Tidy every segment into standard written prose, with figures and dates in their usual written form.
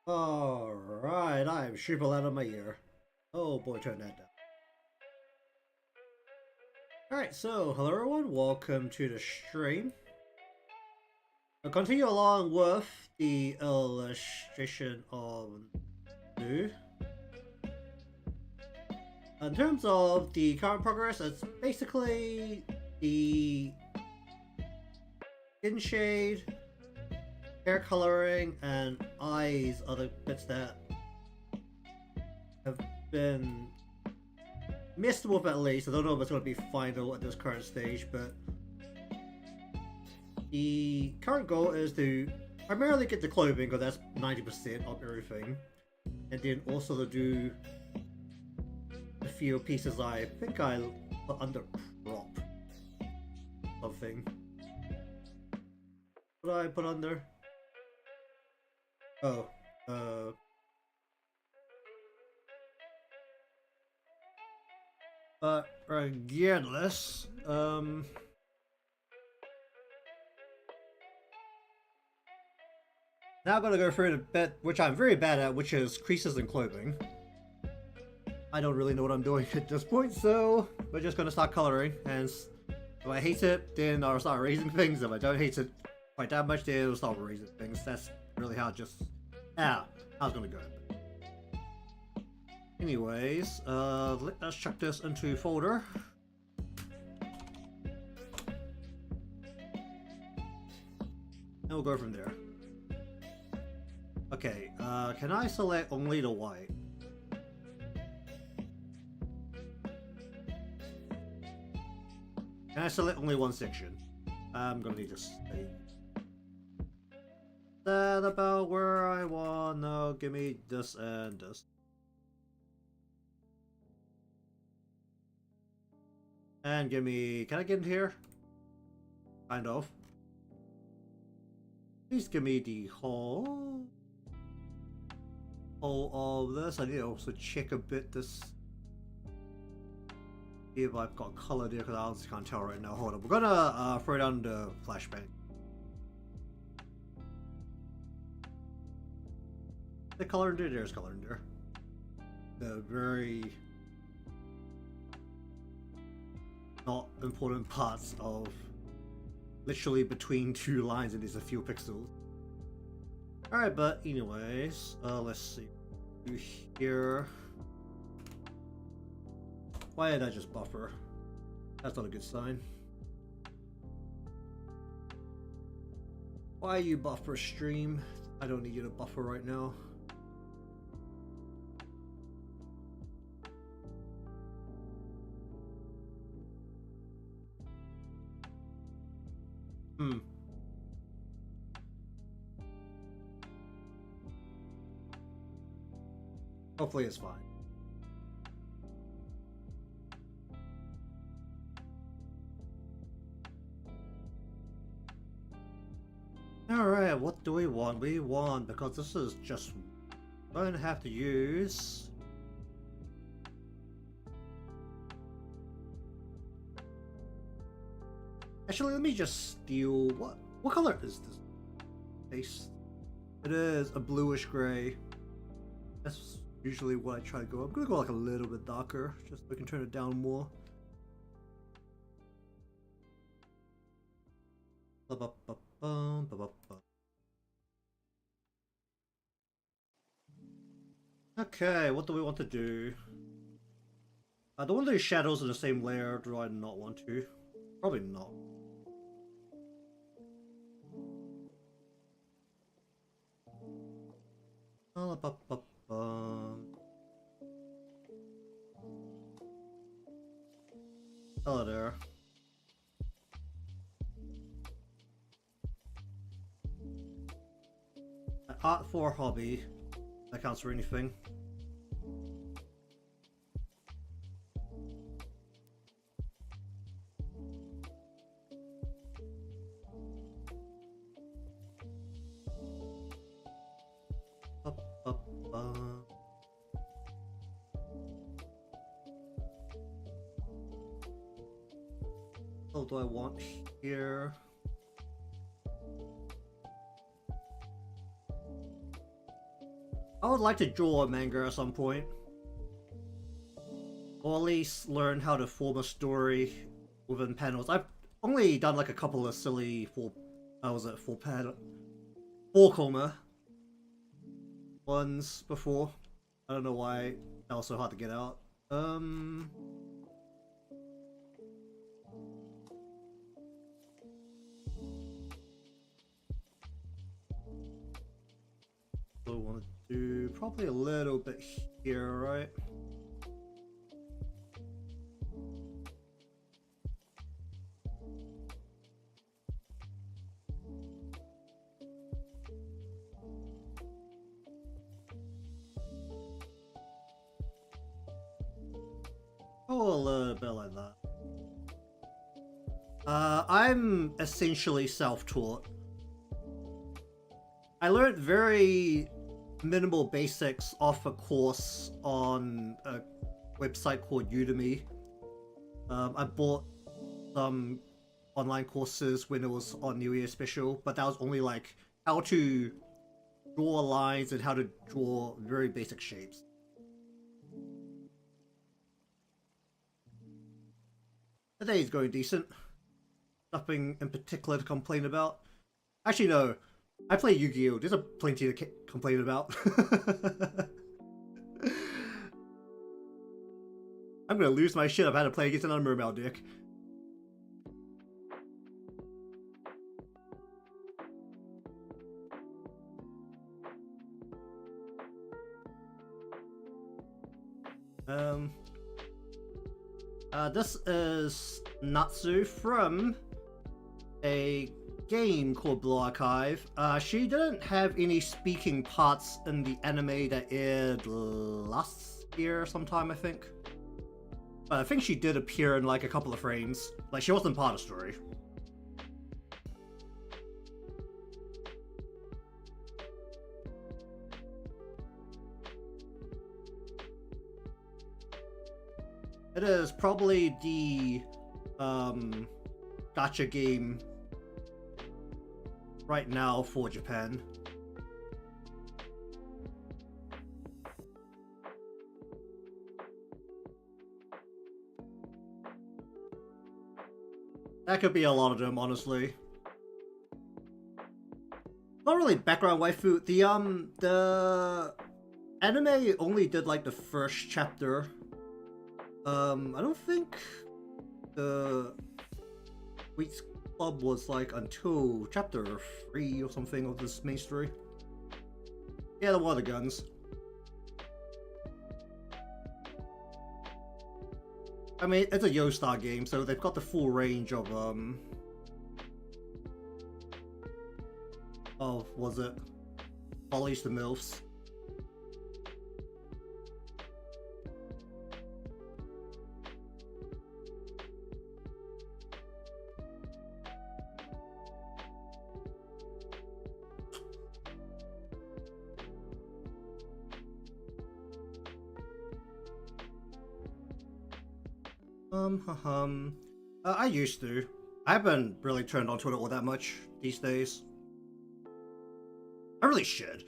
Alright, I'm super loud on my ear. Oh boy, turn that down. Alright, so hello everyone, welcome to the stream. I'll continue along with the illustration of Natsu. In terms of the current progress, it's basically the skin shade, hair coloring, and eyes are the bits that have been missed with at least. I don't know if it's going to be final at this current stage, but the current goal is to primarily get the clothing, because that's 90% of everything, and then also to do a few pieces I think I put under prop something. What did I put under? Oh, but regardless, now I'm gonna go through the bit which I'm very bad at, which is creases and clothing. I don't really know what I'm doing at this point, so we're just gonna start coloring, and if I hate it, then I'll start erasing things. If I don't hate it quite that much, then I'll start erasing things. That's really how how it's gonna go. Anyways, let's chuck this into folder. And we'll go from there. Okay, can I select only the white? Can I select only one section? I'm gonna need to stay. That about where I want? No, give me this and this. And give me, can I get in here? Kind of. Please give me the whole of this. I need to also check a bit this. See if I've got color there, because I honestly can't tell right now. Hold on, we're gonna throw down the flashbang. The color in there, there's color in there. The very not important parts of literally between two lines, and there's a few pixels. Alright, but anyways, let's see. Here. Why did I just buffer? That's not a good sign. Why you buffer, stream? I don't need you to buffer right now. Hopefully it's fine. Alright, what do we want? We want, because this is just, I'm going to have to use actually, let me just steal, what color is this base? It is a bluish gray. That's usually what I try to go. I'm gonna go like a little bit darker, just so I can turn it down more. Okay, what do we want to do? I don't want to do shadows in the same layer. Do I not want to? Probably not. Hello there. Art for hobby. That counts for anything. What do I want here? I would like to draw a manga at some point. Or at least learn how to form a story within panels. I've only done like a couple of silly four coma ones before. I don't know why that was so hard to get out. So I want to do probably a little bit here, right? Oh, a little bit like that. I'm essentially self-taught. I learned very minimal basics off a course on a website called Udemy. I bought some online courses when it was on New Year special, but that was only like how to draw lines and how to draw very basic shapes. The day is going decent. Nothing in particular to complain about. Actually, no. I play Yu-Gi-Oh! There's a plenty to complain about. I'm gonna lose my shit. I've had to play against another Mermail deck. This is Natsu from a game called Blue Archive. She didn't have any speaking parts in the anime that aired last year sometime, I think. But I think she did appear in like a couple of frames. Like, she wasn't part of the story. It is probably the gacha game right now for Japan. That could be a lot of them, honestly. Not really background waifu. The anime only did like the first chapter. I don't think the Week's Club was like until chapter 3 or something of this main story. Yeah, the water guns. I mean, it's a Yo-Star game, so they've got the full range of was it Follies to MILFs. I used to. I haven't really turned on Twitter all that much these days. I really should.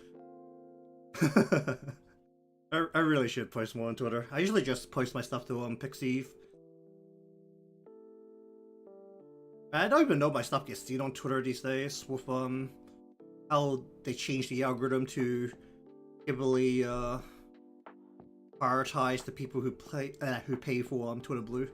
I really should post more on Twitter. I usually just post my stuff to Pixiv. I don't even know my stuff gets seen on Twitter these days with how they changed the algorithm to heavily prioritize the people who pay for Twitter Blue.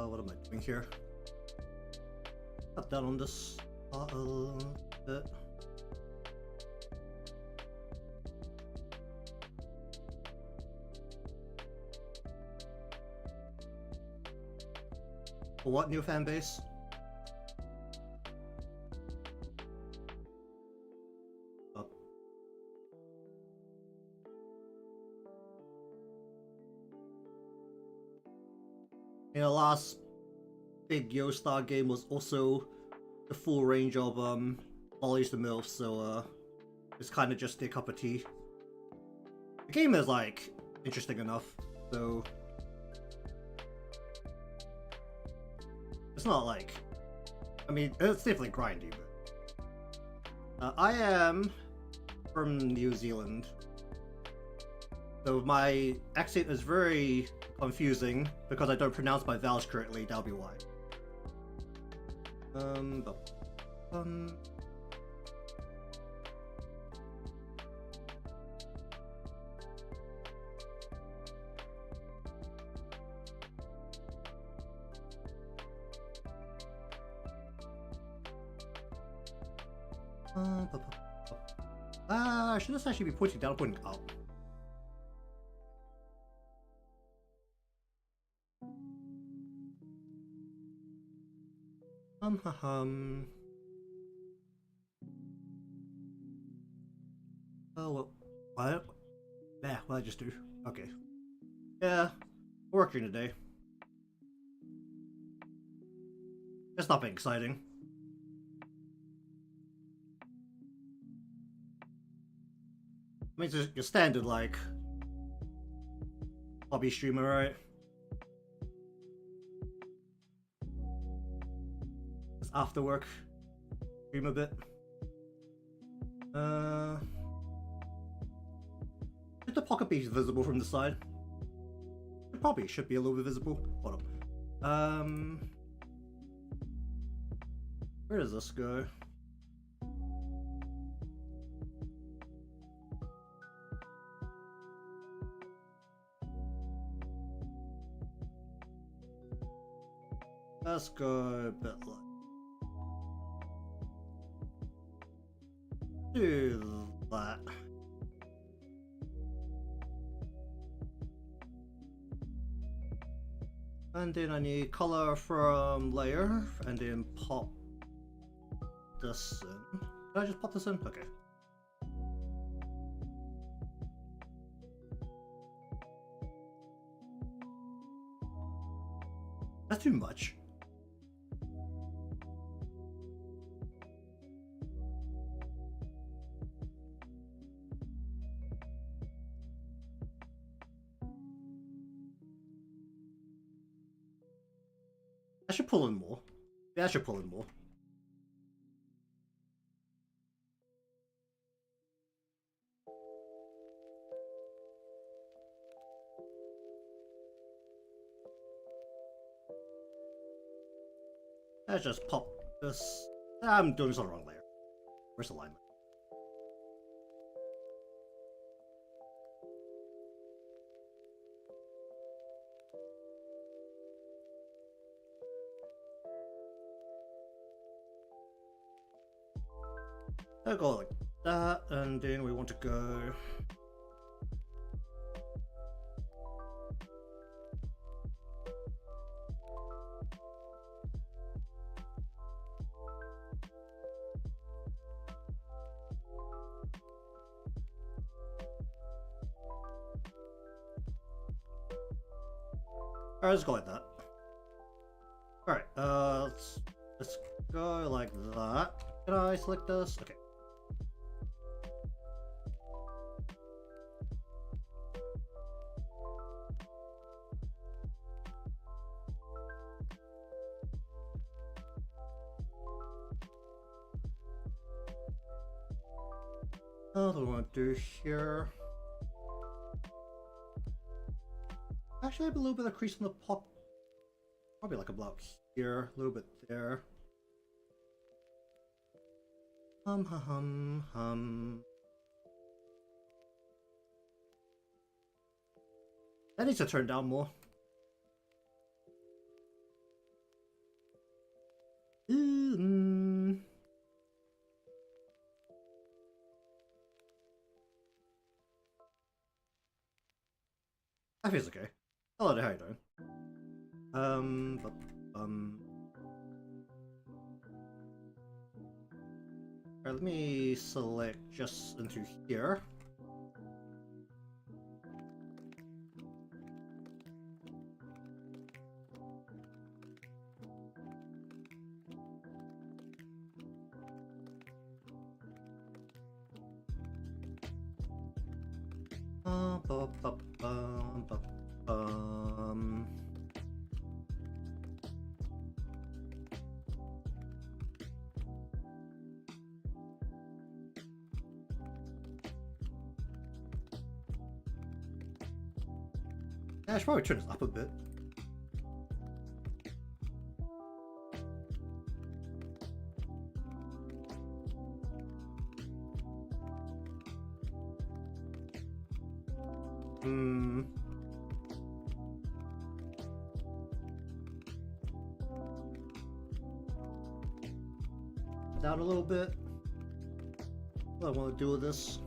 What am I doing here? Cut down on this a little bit. For what new fan base? the last big Yo-Star game was also the full range of Lollies to MILF, so it's kind of just a cup of tea. The game is like interesting enough, so it's not like, I mean, it's definitely grindy, but I am from New Zealand, so my accent is very confusing because I don't pronounce my vowels correctly. That'll be why. Should this actually be pointing down or pointing up? Oh, well, what? Yeah, what did I just do? Okay. Yeah, working today. It's nothing exciting. I mean, it's your standard, like, hobby streamer, right? Just after work, stream a bit. Should the pocket be visible from the side? It probably should be a little bit visible. Hold up. Where does this go? Let's go a bit like... do that. And then I need color from layer, and then pop this in. Did I just pop this in? Okay. That's too much. I should pull in more. Yeah, I should pull in more. Let's just pop this. I'm doing this on the wrong layer. Where's alignment? I'll go like that, and then we want to go. Alright, let's go like that. Alright, let's go like that. Can I select this? Okay. What do I want to do here? Actually, I have a little bit of crease in the pop. Probably like a block here, a little bit there. That needs to turn down more. That feels okay. Hello there, how you doing? Alright, let me select just into here. Bum, bum, bum, bum, bum. Yeah, I should probably turn this up a bit. Down a little bit. What do I want to do with this?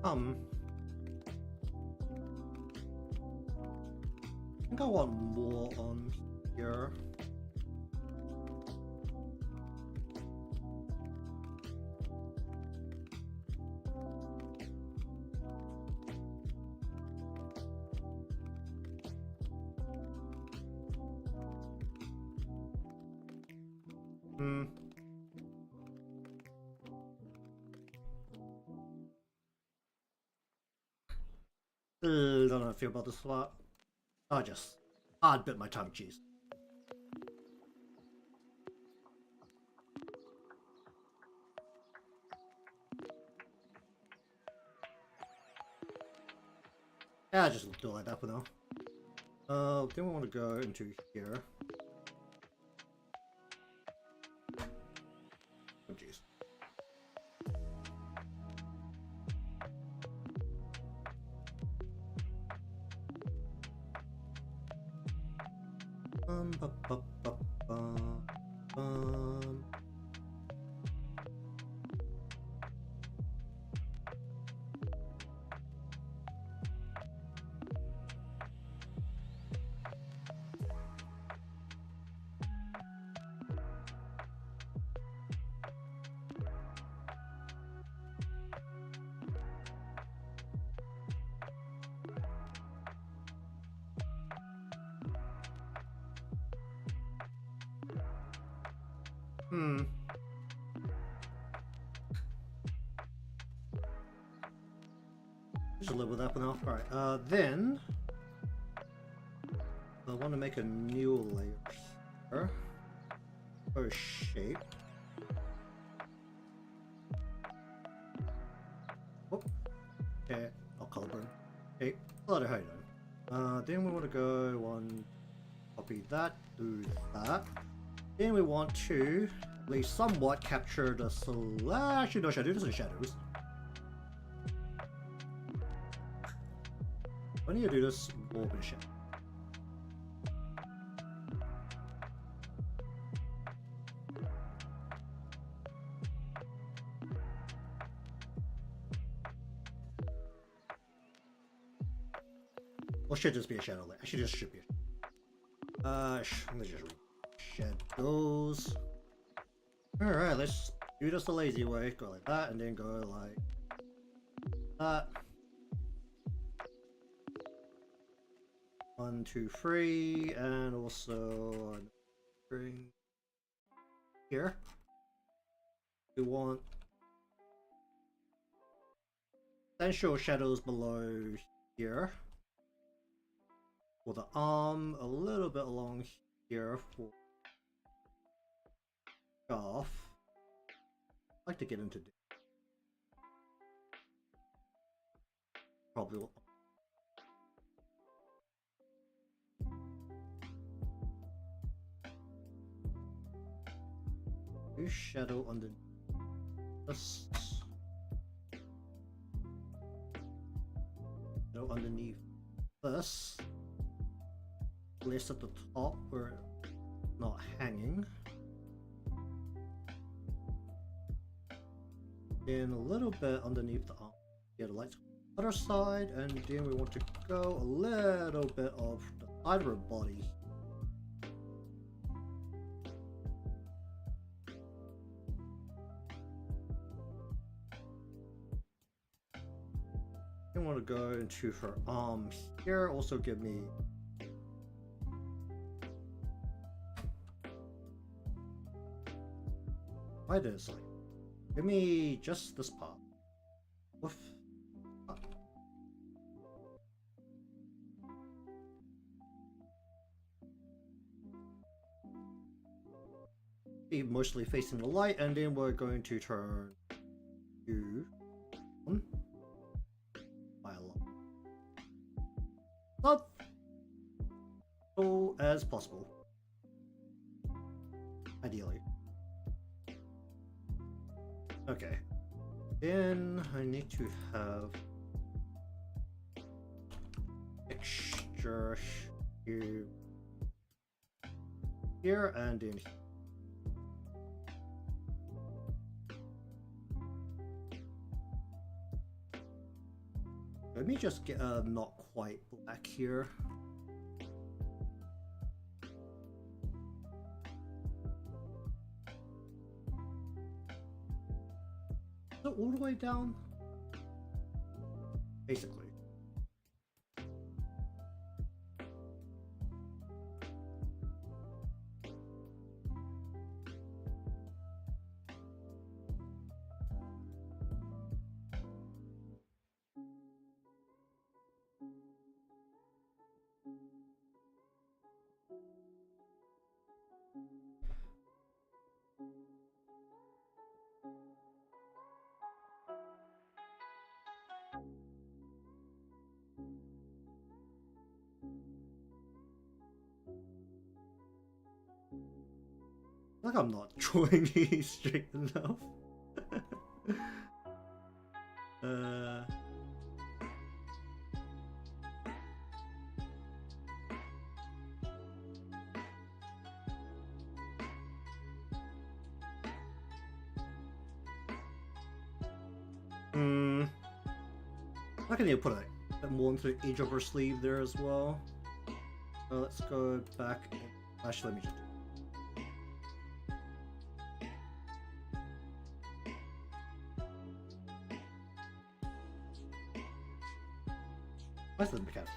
Hum. I think I want more on here. Don't know how I feel about this slot. I'd bit my tongue cheese. Yeah, I just do it like that for now. Then we want to go into here. Oh jeez. Ba, ba, ba, ba, Just live with that for now. Alright, then I want to make a new layer here. Or shape. Oh, okay, I'll color burn. Okay, a lot of height on. Then we want to go one, copy that, do that. Then we want to at least somewhat capture the actually no, should I do this in shadows? I need to do this warp and shadow. Or should just be a shadow layer? I should just be a let me just shadows. Alright, let's do this the lazy way. Go like that and then go like that. 1, 2, 3, and also bring here. We want essential shadows below here. For the arm, a little bit along here for scarf. I'd like to get into probably shadow underneath. this. No, underneath this. Place at the top where it's not hanging. Then a little bit underneath the arm. Get the lights on the other side, and then we want to go a little bit of the side of her body. I want to go into her arm here. Also give me why this like give me just this part. Woof. Be mostly facing the light, and then we're going to turn you on by a lot. Not so as possible. Ideally. Okay. Then I need to have texture here and in here. Let me just get not quite black here. Is it all the way down? Basically. Like I'm not drawing these straight enough. I can even put a bit more into the edge of her sleeve there as well. Let's go back. Actually, let me just. Where's the mechanic?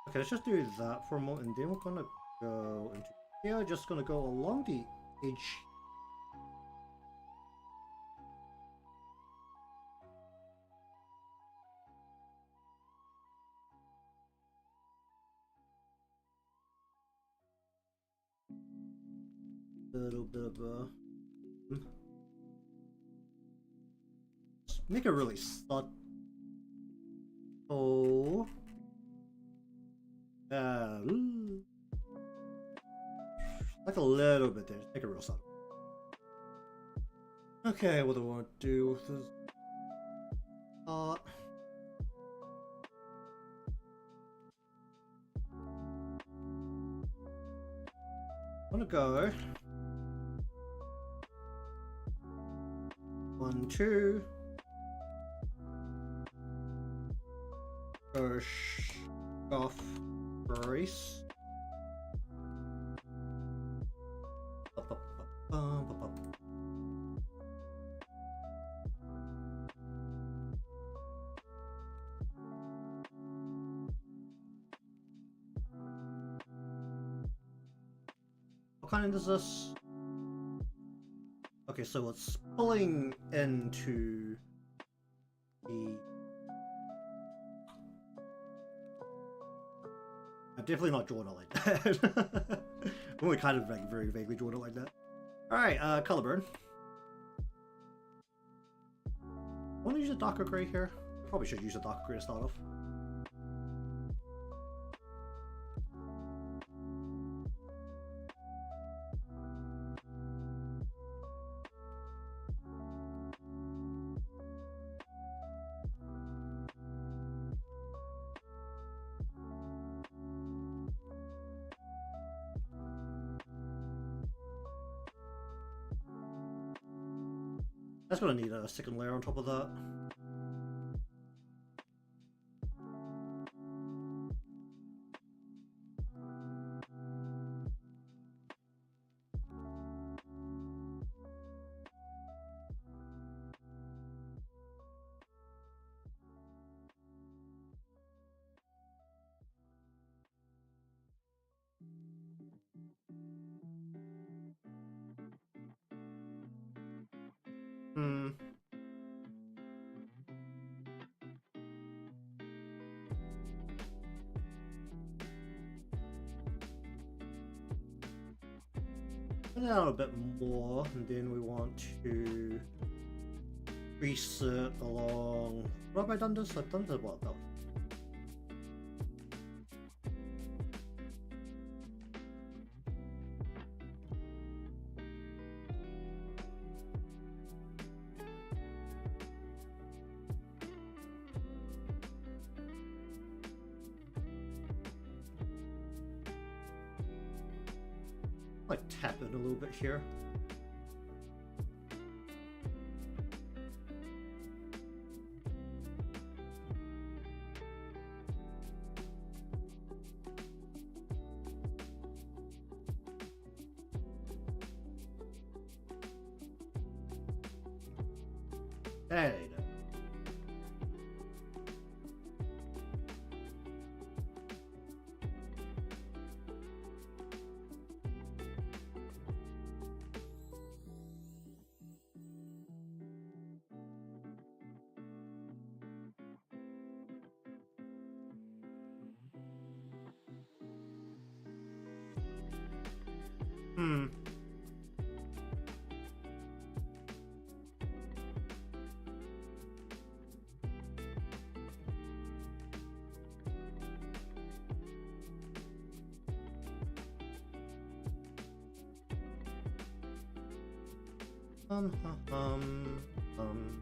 Okay, let's just do that for a moment, and then we're gonna go into here. Just gonna go along the edge. Little bit of a. Make it really subtle. Like a little bit there. Just make it real subtle. Okay, what do I want to do with this? I'm gonna go 1, 2. Go off brace. kind is this? Okay, so it's pulling into the... I've definitely not drawn it like that. I've only kind of like very vaguely drawn it like that. Alright, color burn. Want to use a darker gray here? Probably should use a darker gray to start off. That's gonna need a second layer on top of that. Hmm. Put it out a bit more, and then we want to crease it along. What have I done this? I've done this what though? Like tap it a little bit here. There you go. Hmm. Um, um, um.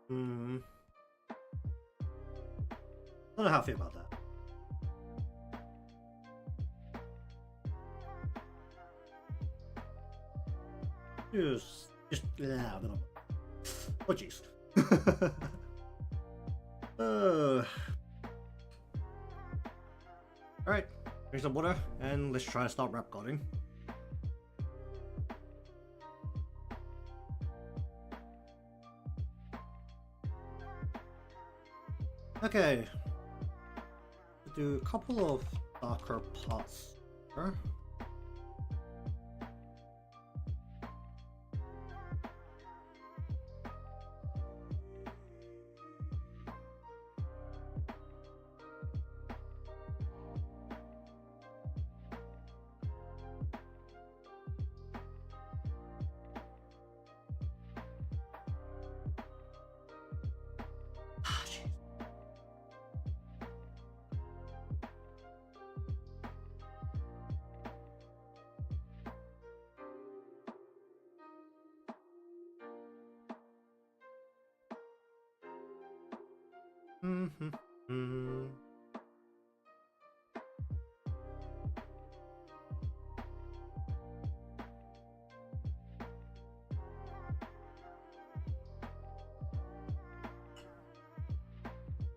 Hmm. I don't know how I feel about that. Yeah, but oh jeez. Alright, drink some water and let's try to start rap coding. Okay. Do a couple of darker parts here.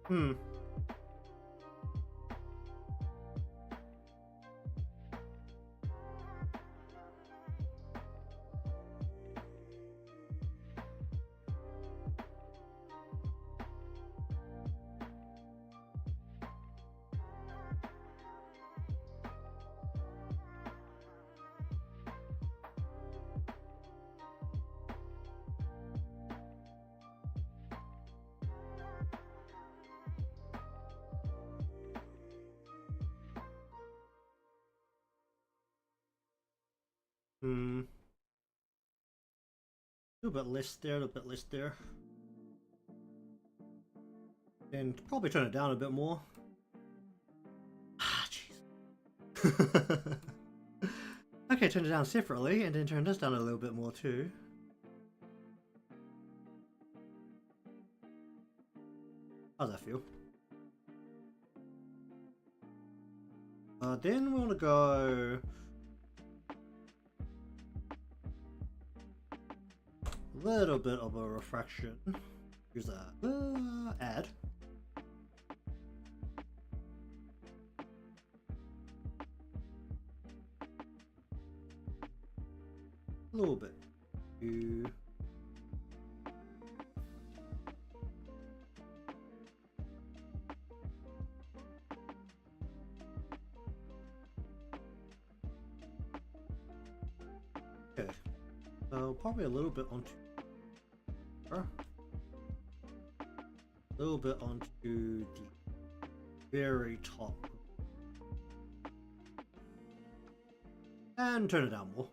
Hmm. Hmm. A little bit less there, a little bit less there. And probably turn it down a bit more. Ah, jeez. Okay, turn it down separately, and then turn this down a little bit more too. How's that feel? Then we want to go a little bit of a refraction. Use that. Add. A little bit. Okay. So probably a little bit onto her. A little bit onto the very top. And turn it down more.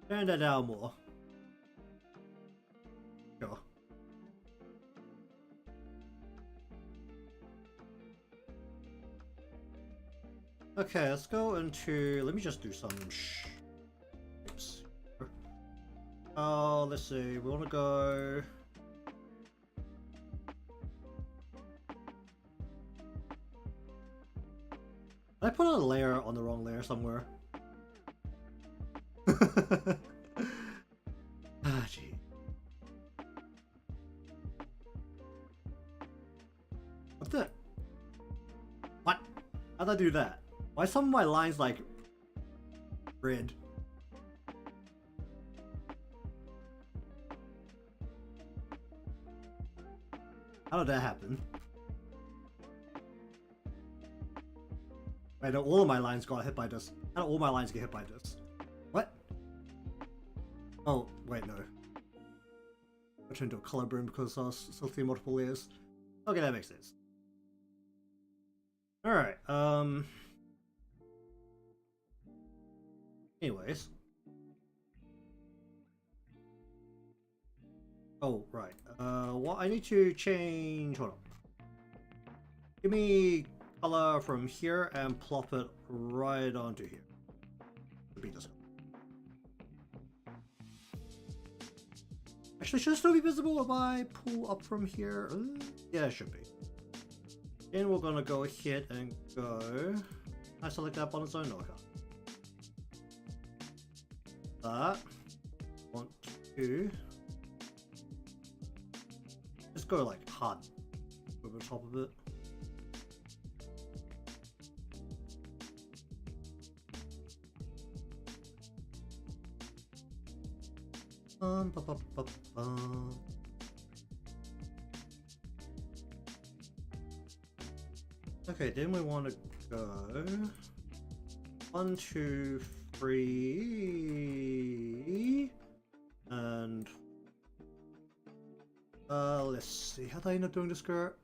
Turn that down more. Sure. Okay, let's go into. Let me just do some shapes. Oh, let's see. We want to go. I put a layer on the wrong layer somewhere. Ah, gee. What's that? What? How'd I do that? Why some of my lines like red? How did that happen? Wait, no, all of my lines got hit by this. How did all my lines get hit by this? What? Oh, wait, no. I turned into a color burn because I was still seeing multiple layers. Okay, that makes sense. Alright, anyways. Oh, right. What I need to change... Hold on. Give me color from here and plop it right onto here. To be this color. Actually, should it still be visible if I pull up from here? Yeah, it should be. Then we're gonna go ahead and go... Can I select that on its own? No, I can't. That. Want to... Just go like hard over the top of it. Ba, ba, ba, ba. Okay, then we want to go 1, 2, 3, and let's see. How did I end up doing the skirt?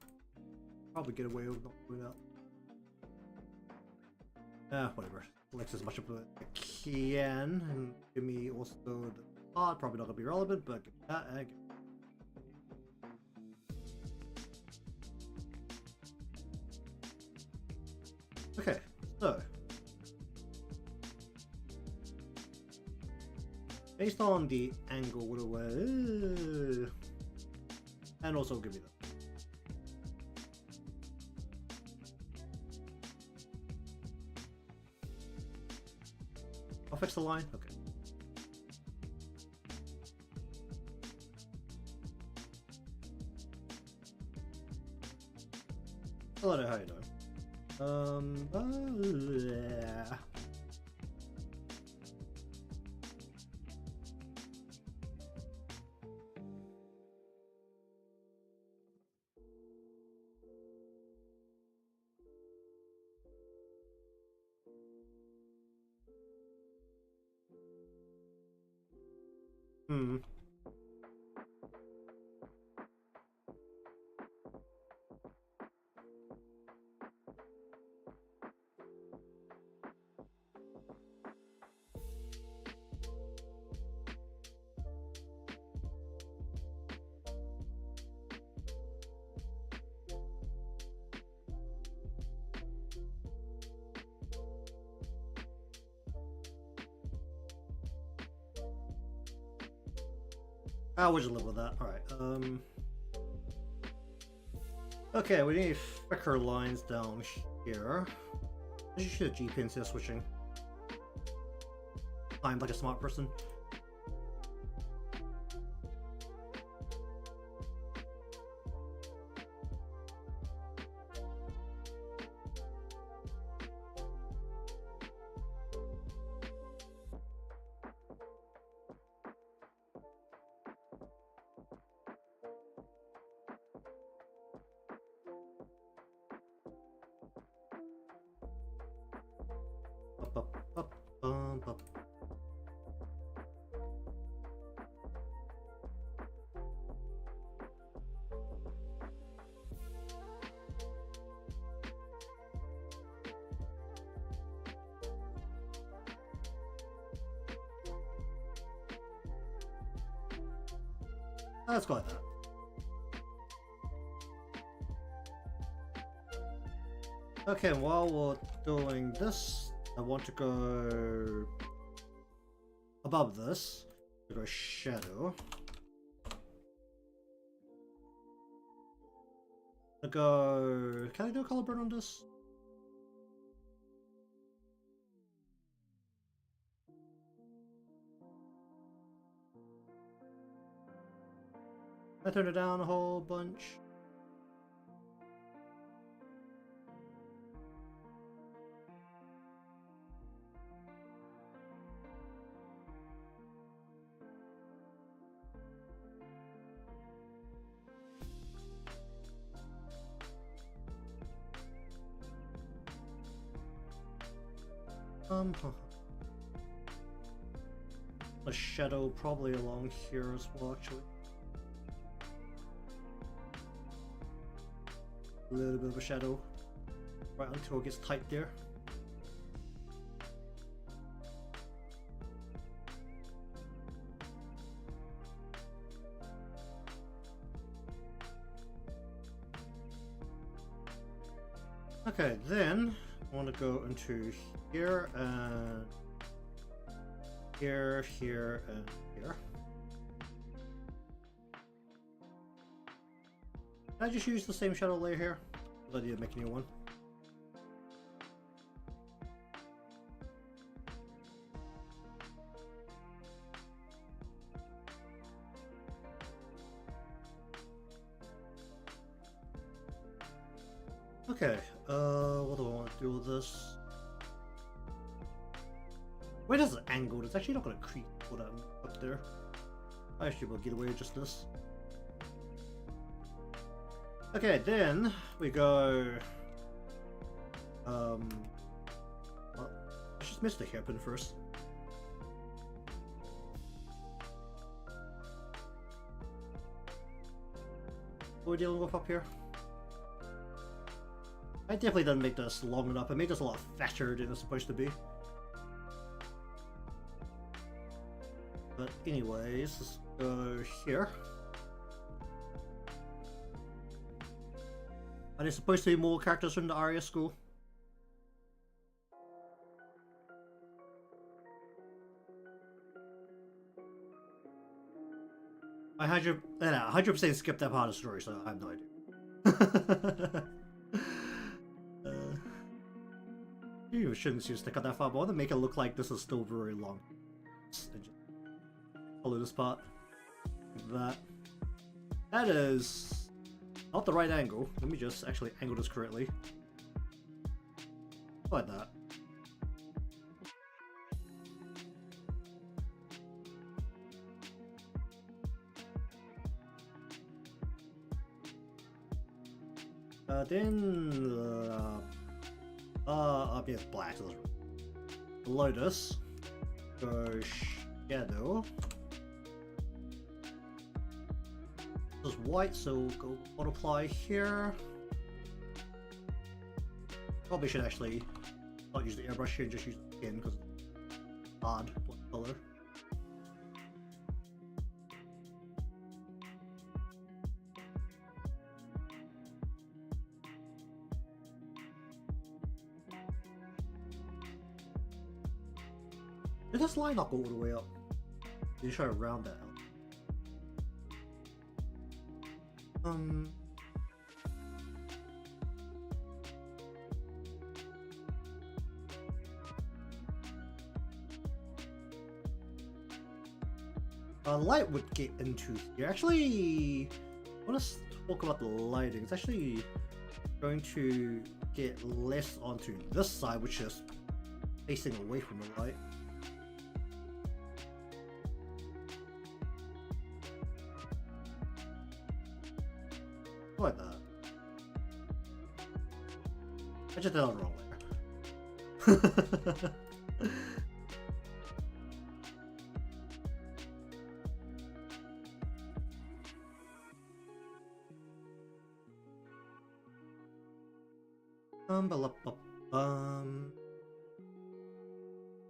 Probably get away with not doing that. Whatever. Select as much of it I can, and give me also the part. Probably not gonna be relevant, but give me that and. Okay, so based on the angle, what do I, and also give me that. I'll fix the line. Okay. Hello, how you doing? Yeah. Hmm. I would just live with that. Alright, okay, we need thicker lines down here. I should have G-pins here switching. I'm like a smart person. Up, up, up, up. Let's go like that. Okay, while we're doing this, I want to go above this. Go shadow. Go. Can I do a color burn on this? I turn it down a whole bunch. A shadow probably along here as well, actually. A little bit of a shadow right until it gets tight there. Okay, then I want to go into here and here, here, and here. Can I just use the same shadow layer here? I need to make a new one. Okay, what do I want to do with this? Where does it angle? It's actually not going to creep all that up there. I actually will get away with just this. Okay, then we go. Well, I just missed the hairpin first. What are we dealing with up here? I definitely didn't make this long enough. I made this a lot fatter than it's supposed to be. But anyways, let's go here. Are there supposed to be more characters from the Aria school? I 100% skipped that part of the story, so I have no idea. You shouldn't use stick out that far, but I want to make it look like this is still very long. And just follow this part. Like that. That is Not the right angle. Let me just actually angle this correctly. Like that. Yes, black. So below this, go shadow. This is white, so we'll go multiply here. Probably should actually not use the airbrush here and just use the pen because it's odd what color. Did this line not go all the way up? You try to round that out. Light would get into here. Actually, I want to talk about the lighting. It's actually going to get less onto this side, which is facing away from the light. Like that. I just did it wrong there.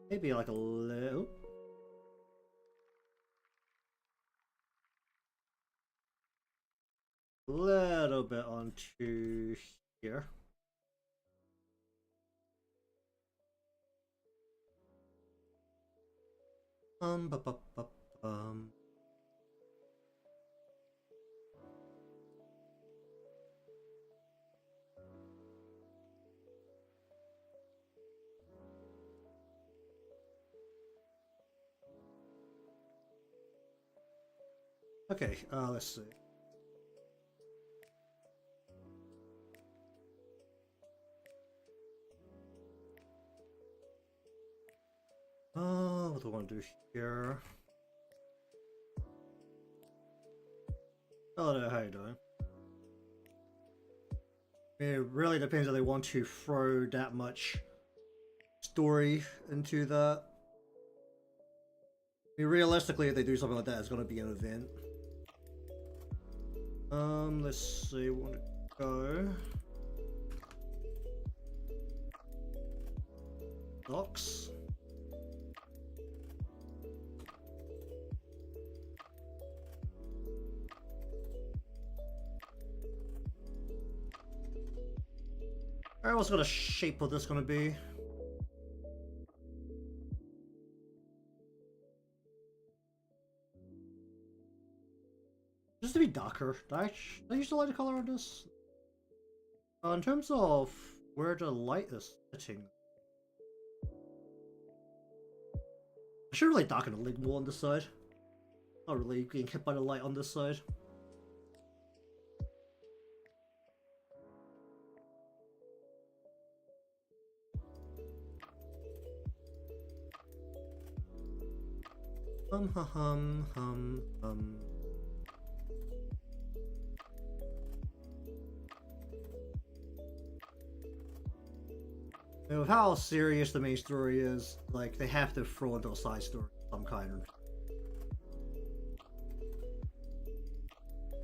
Maybe like a little. Little bit onto here. Okay, let's see. What do I want to do here? Hello, how you doing? It really depends if they want to throw that much story into that. I mean, realistically, if they do something like that, it's going to be an event. Let's see, we want to go. Docs. Alright, what's the shape of this gonna be? Just to be darker. Did I use the lighter color on this? In terms of where the light is hitting, I should really darken the lid more on this side. Not really getting hit by the light on this side. You know, with how serious the main story is, like, they have to throw into a side story of some kind.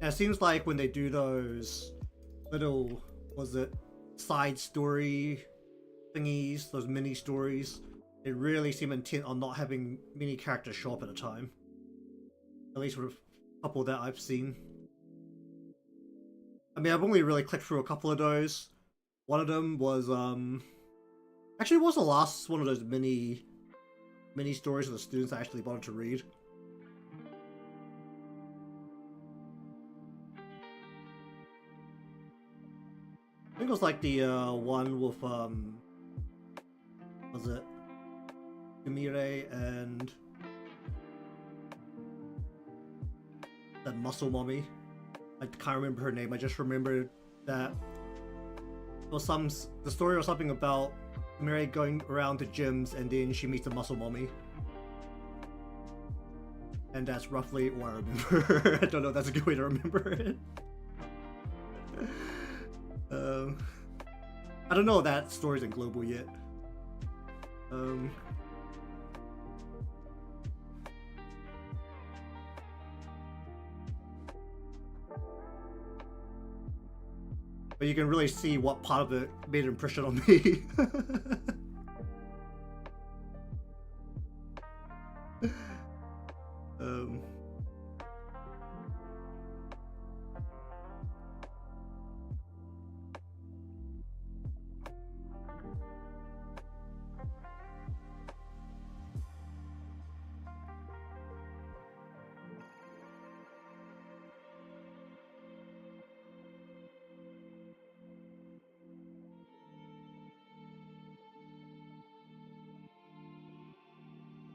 And it seems like when they do those little, was it, side story thingies, those mini stories, they really seem intent on not having many characters show up at a time. At least with a couple that I've seen. I mean, I've only really clicked through a couple of those. One of them was, actually, it was the last one of those mini stories that the students actually wanted to read. I think it was like the one with was it Yumire and that muscle mommy I can't remember her name. I just remember that the story was something about Mary going around to gyms and then she meets a muscle mommy. And that's roughly what I remember. I don't know if that's a good way to remember it. I don't know if that story's in global yet. But you can really see what part of it made an impression on me.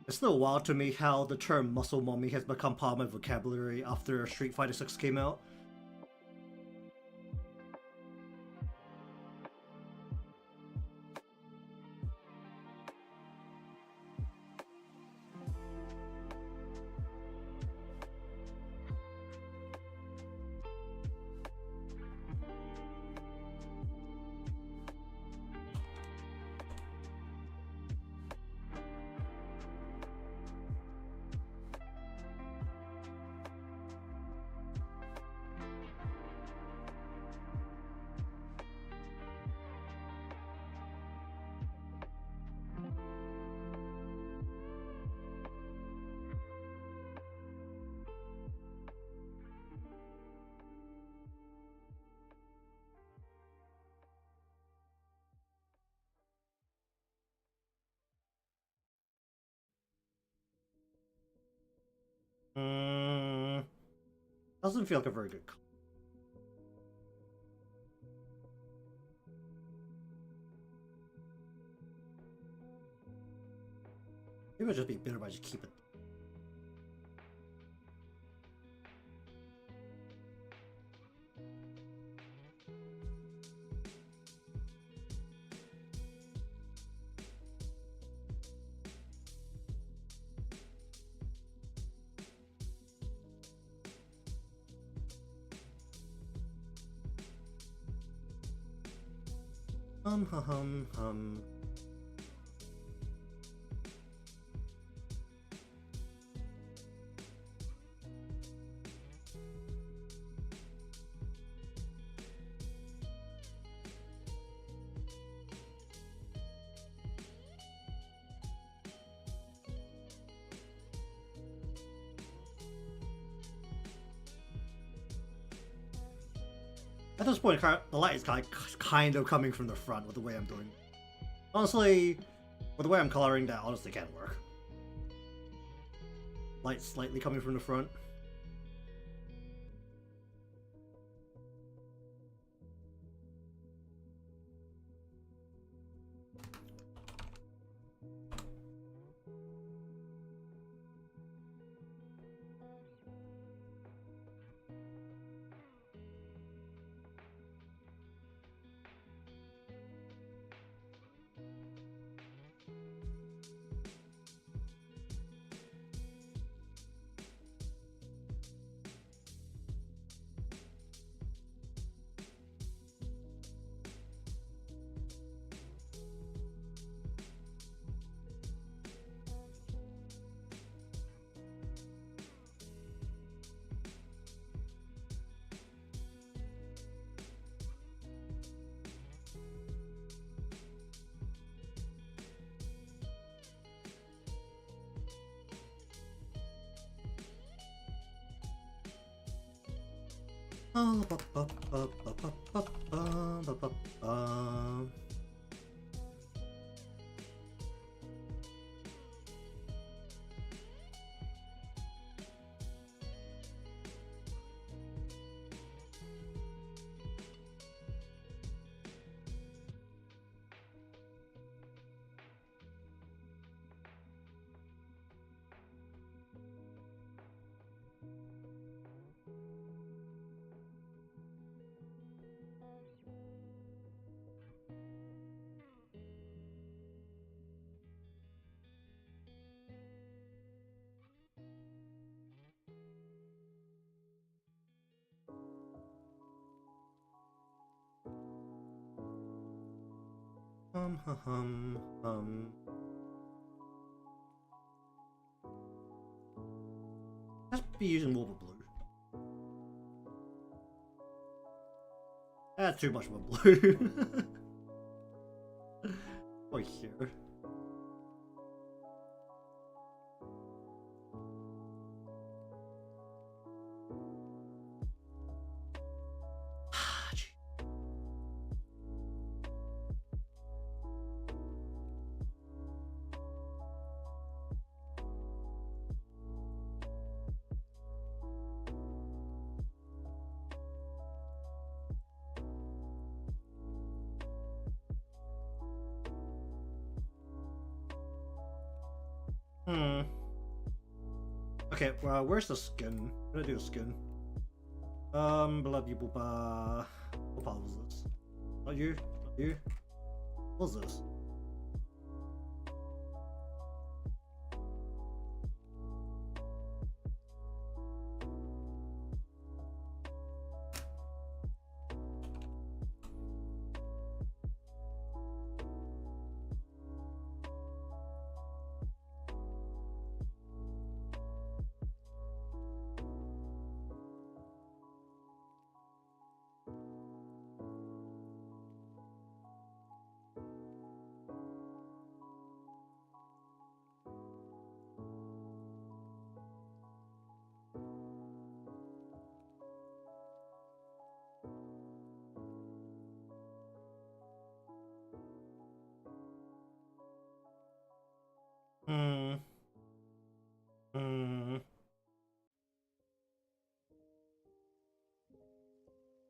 It's still wild to me how the term muscle mommy has become part of my vocabulary after Street Fighter 6 came out. Doesn't feel like a very good call. Maybe I'll just be bitter by just keep it. Hum. At this point, the light is kind of coming from the front with the way I'm doing. Honestly, with the way I'm coloring, that honestly can't work. Light slightly coming from the front. Let's be using more of a blue. That's too much of a blue. Oh, here. Okay, well, where's the skin? I'm gonna do the skin. Blah blah. What part was this? Not you? Not you? What's this?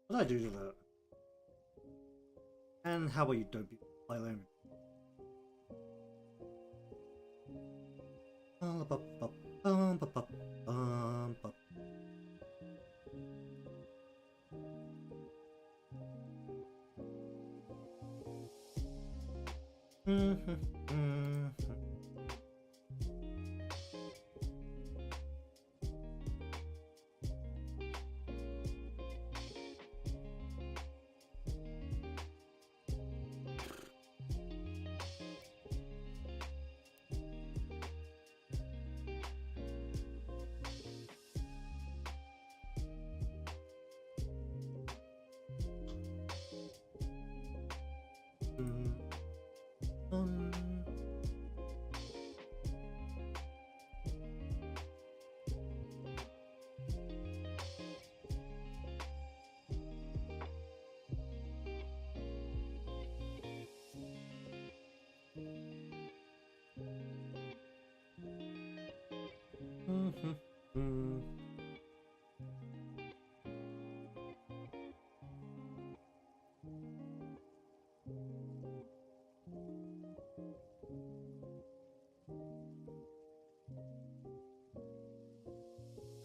What did I do to that? And how about you don't be play language?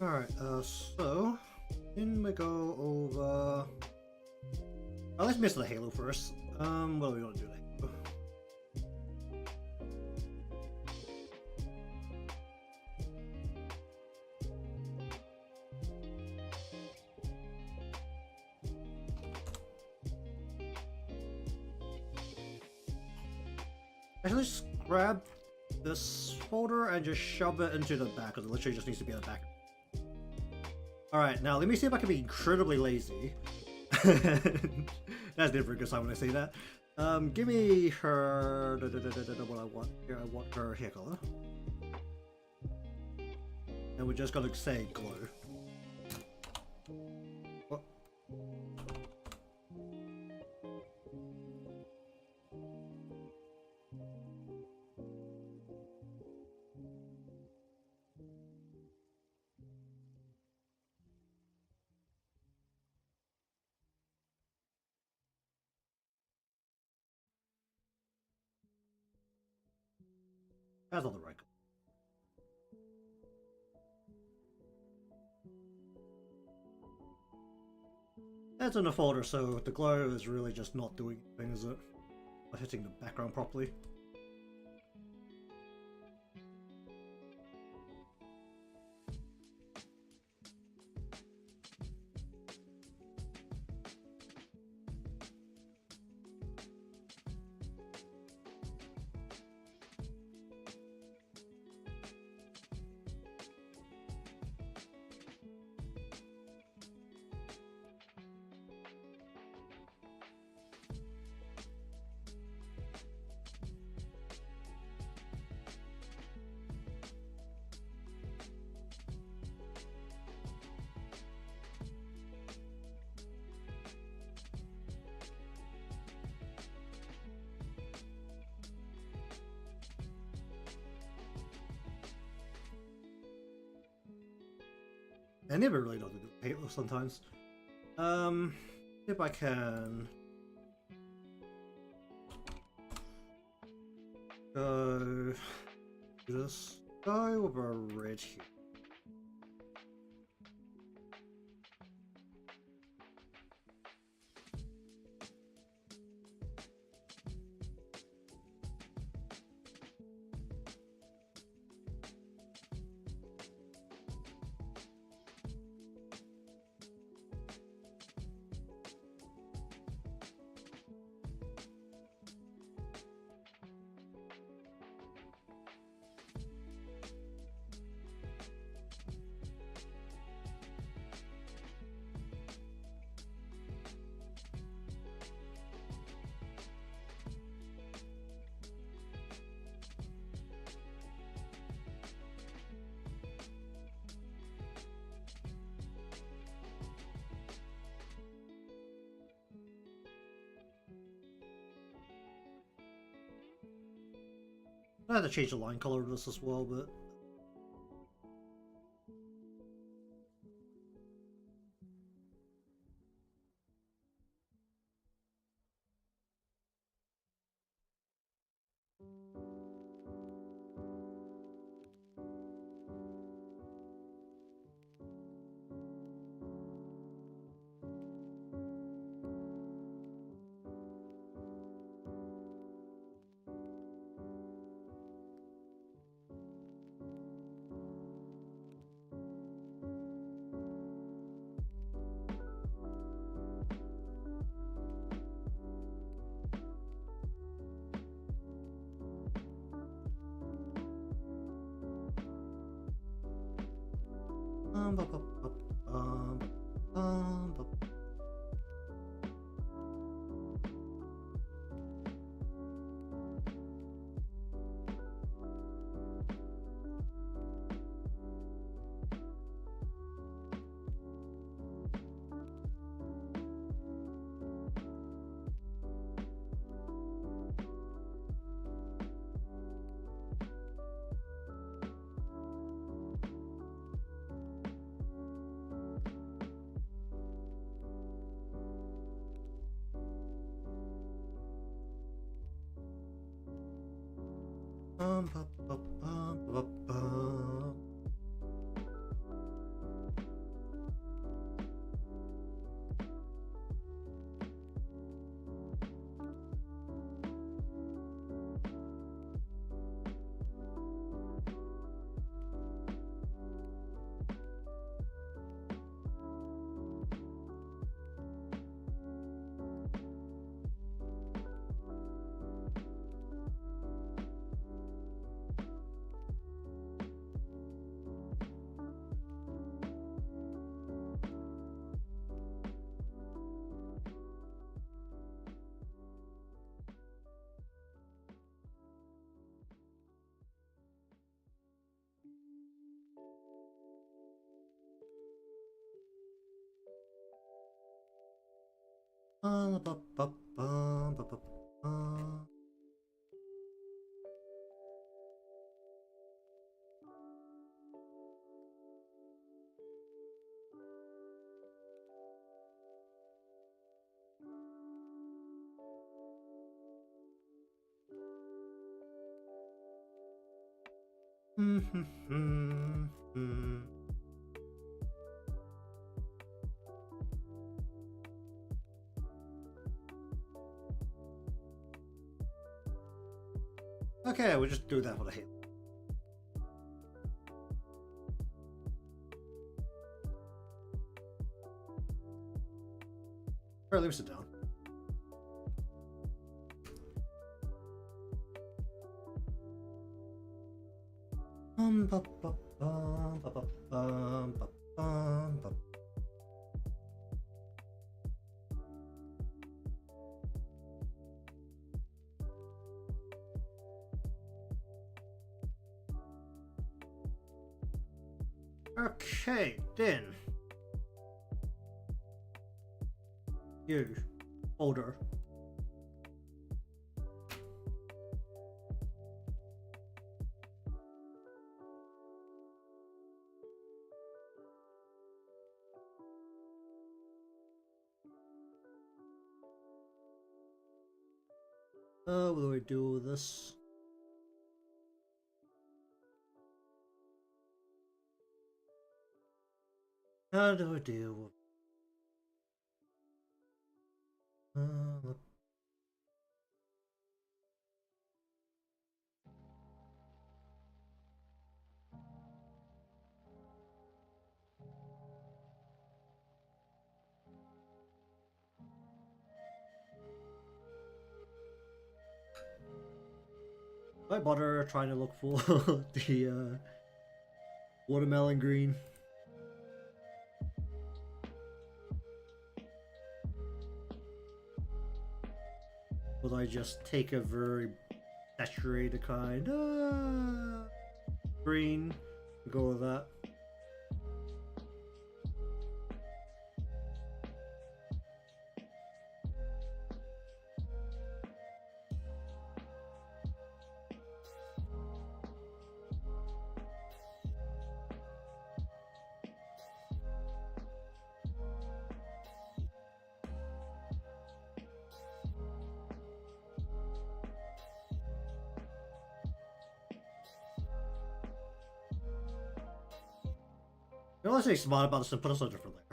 Alright, so then we go over. Oh, let's miss the halo first. What are we gonna do there? Actually, just grab this folder and just shove it into the back, because it literally just needs to be in the back. Alright, now let me see if I can be incredibly lazy. That's never a good sign when I say that. Give me her what I want here. I want her hair color. And we're just gonna say glow. What? That's not the right color. That's in the folder, so the glow is really just not doing anything, is it? Not hitting the background properly. I never really know to do paper sometimes. If I can go this guy with a red here. I had to change the line color of this as well, but bu- bu- bu- bu- bu- bu- bu- bu- bu- bu- bu- bu- Okay, we'll just do that for the hit. Alright, let me sit down. Ba- ba- bum, ba- ba- bum, ba- bum, ba- Okay, then. You, older. What do I do with this? How do I deal with I bother trying to look for the watermelon green? Will I just take a very saturated kind green and go with that? You know, let's say smart about this and put us on a different layer.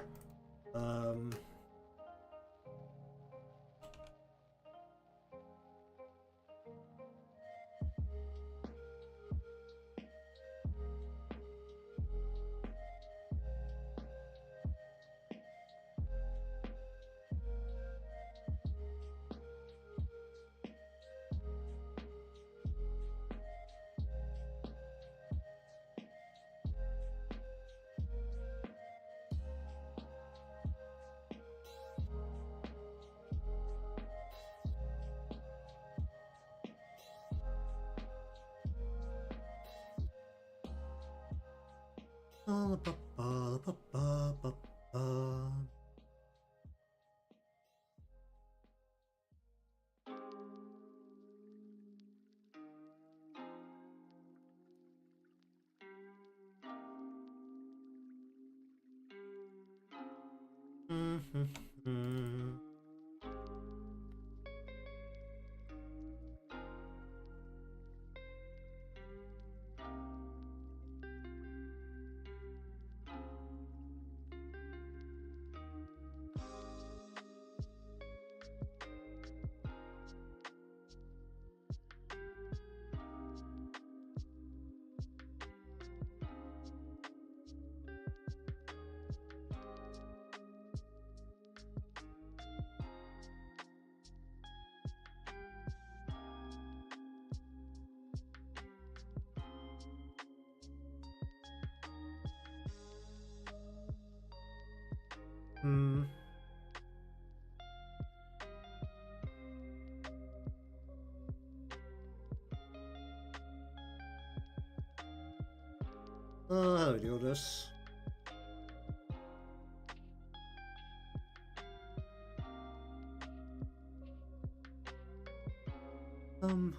How do we do this? Hum.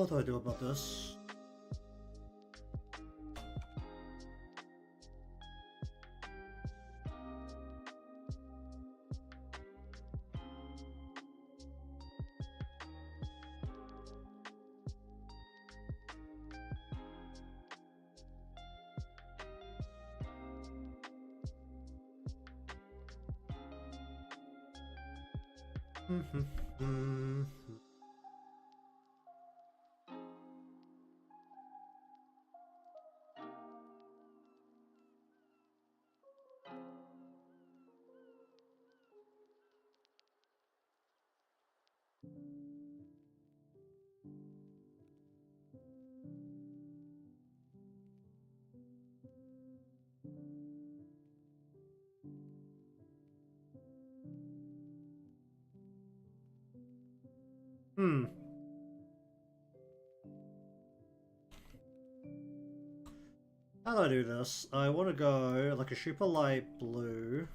What do I do about this? Hmm. How do I do this? I want to go like a super light blue.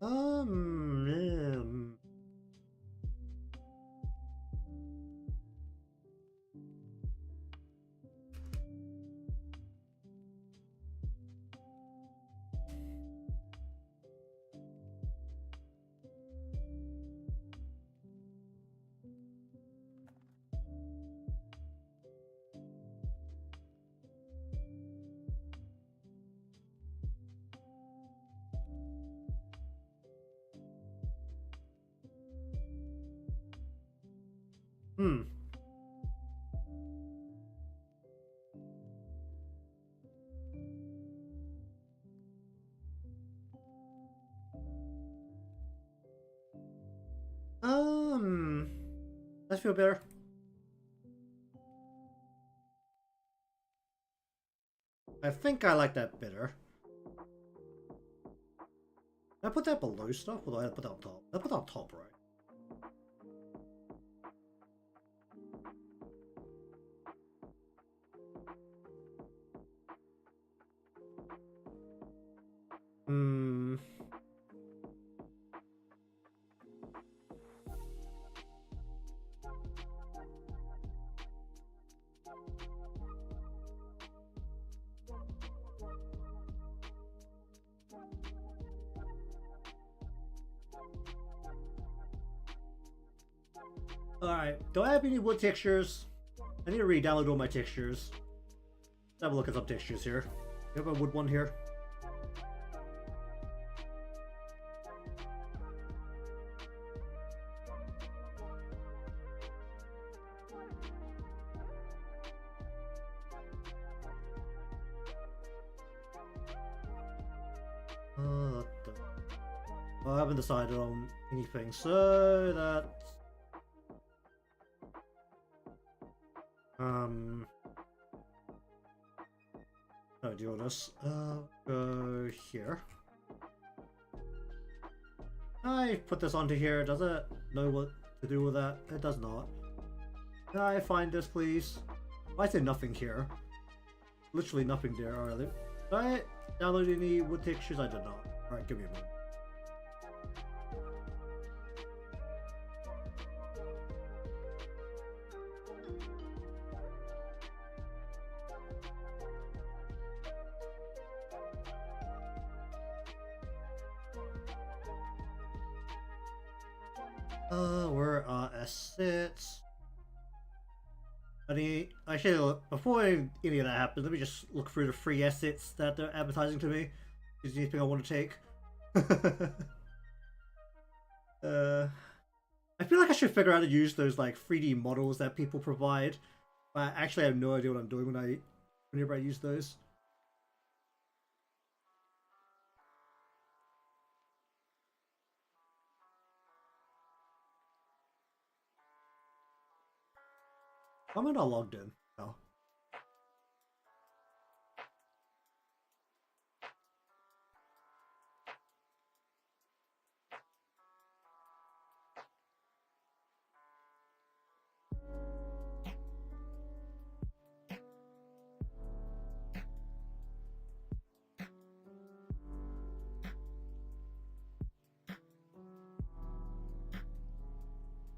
Um, hmm. I feel better. I think I like that better. Did I put that below stuff, or do I put that on top? I put that on top, right? Hmm. Alright, do I have any wood textures? I need to re-download all my textures. Let's have a look at some textures here. You have a wood one here? I haven't decided on anything, so that... I'll do this. Go here. I put this onto here. Does it know what to do with that? It does not. Can I find this, please? I said nothing here. Literally nothing there. Alright, did I download any wood textures? I did not. Alright, give me a moment. Where are assets? Actually, before any of that happens, let me just look through the free assets that they're advertising to me. Is there anything I want to take? I feel like I should figure out how to use those like 3D models that people provide, but actually I have no idea what I'm doing whenever I use those. I'm not logged in. No.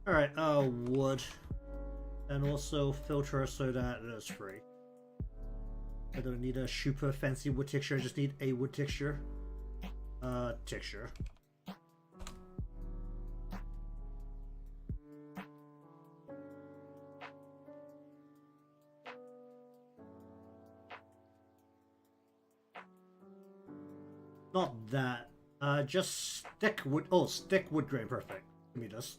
Alright, wood. And also filter so that it is free. I don't need a super fancy wood texture, I just need a wood texture. Texture. Not that. Just stick wood. Oh, stick wood grain. Perfect. Give me this.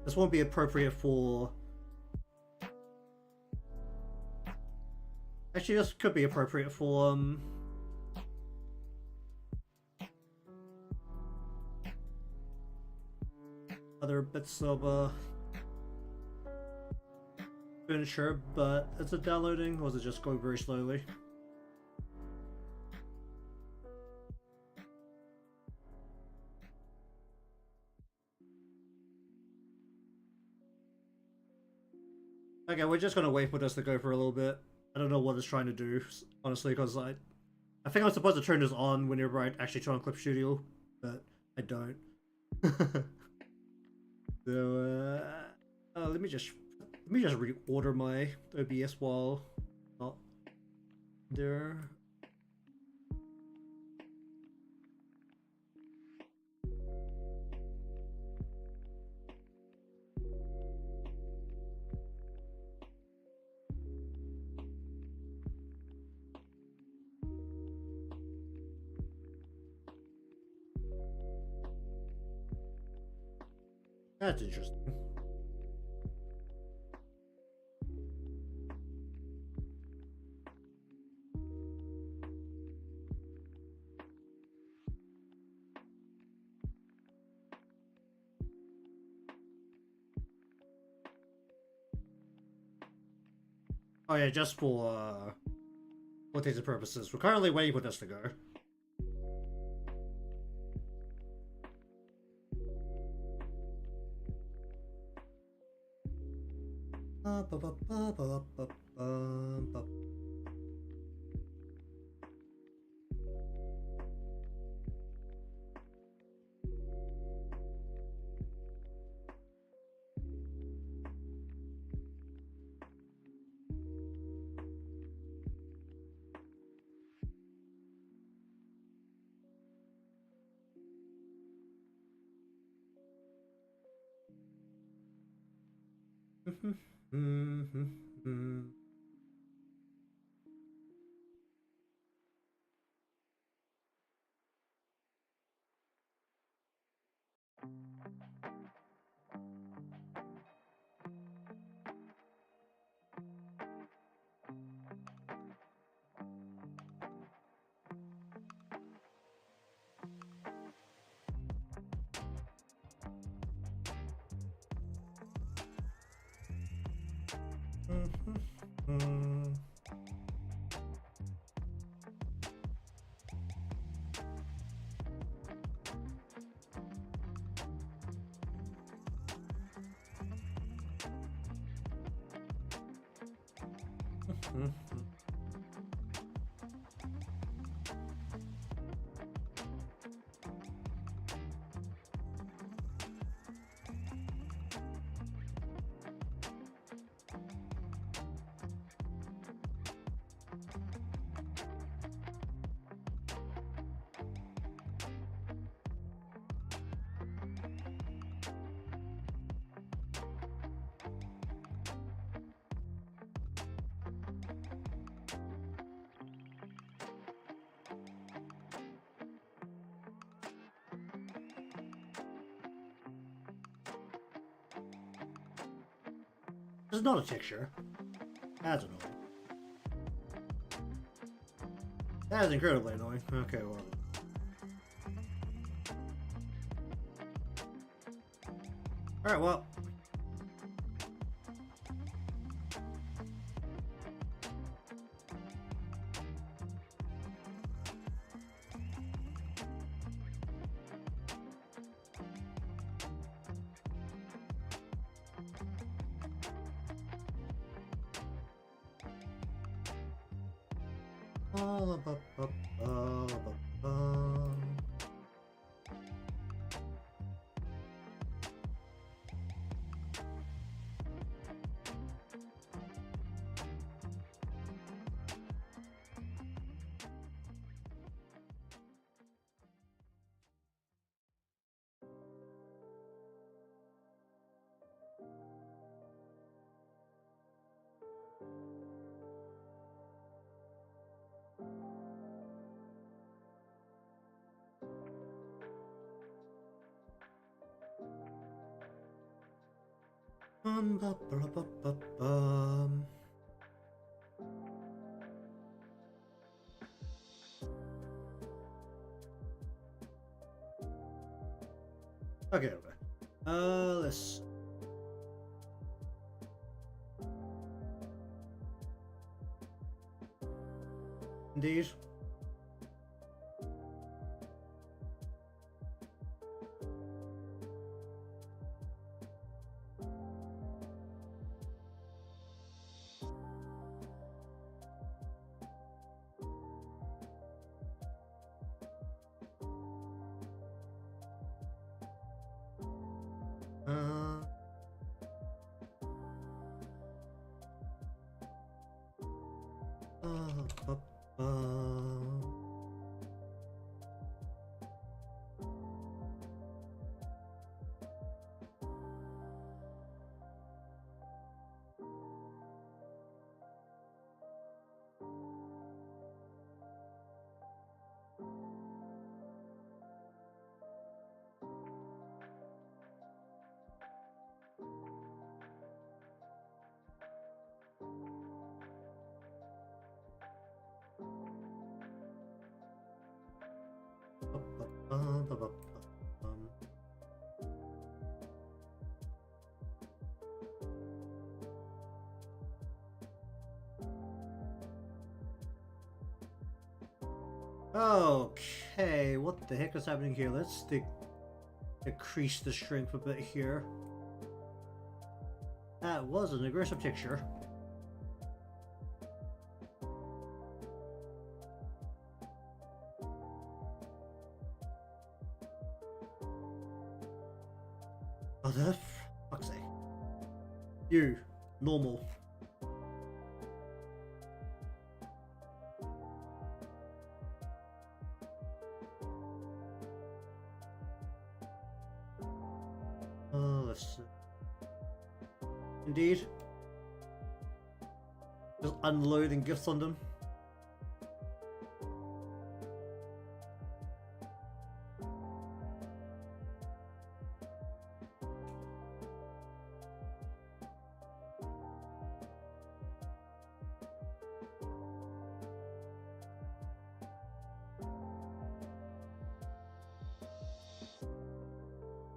This won't be appropriate for. Actually, this could be appropriate for other bits of furniture, but is it downloading or is it just going very slowly? Okay, we're just gonna wait for this to go for a little bit. I don't know what it's trying to do, honestly, because I think I'm supposed to turn this on whenever I actually turn on Clip Studio, but I don't. So, let me just reorder my OBS while not there. That's interesting. Oh yeah, just for quotation purposes, we're currently waiting for this to go. This is not a texture. That's annoying. That is incredibly annoying. Okay, well. Alright, well. Ba, ba, ba, ba, bum. Okay, okay. Let's. Indeed. Uh, ba, ba. Okay, what the heck is happening here? Let's decrease the strength a bit here. That was an aggressive texture. Oh, the fuck's sake. You, normal. Let's see. Indeed. Just unloading gifts on them.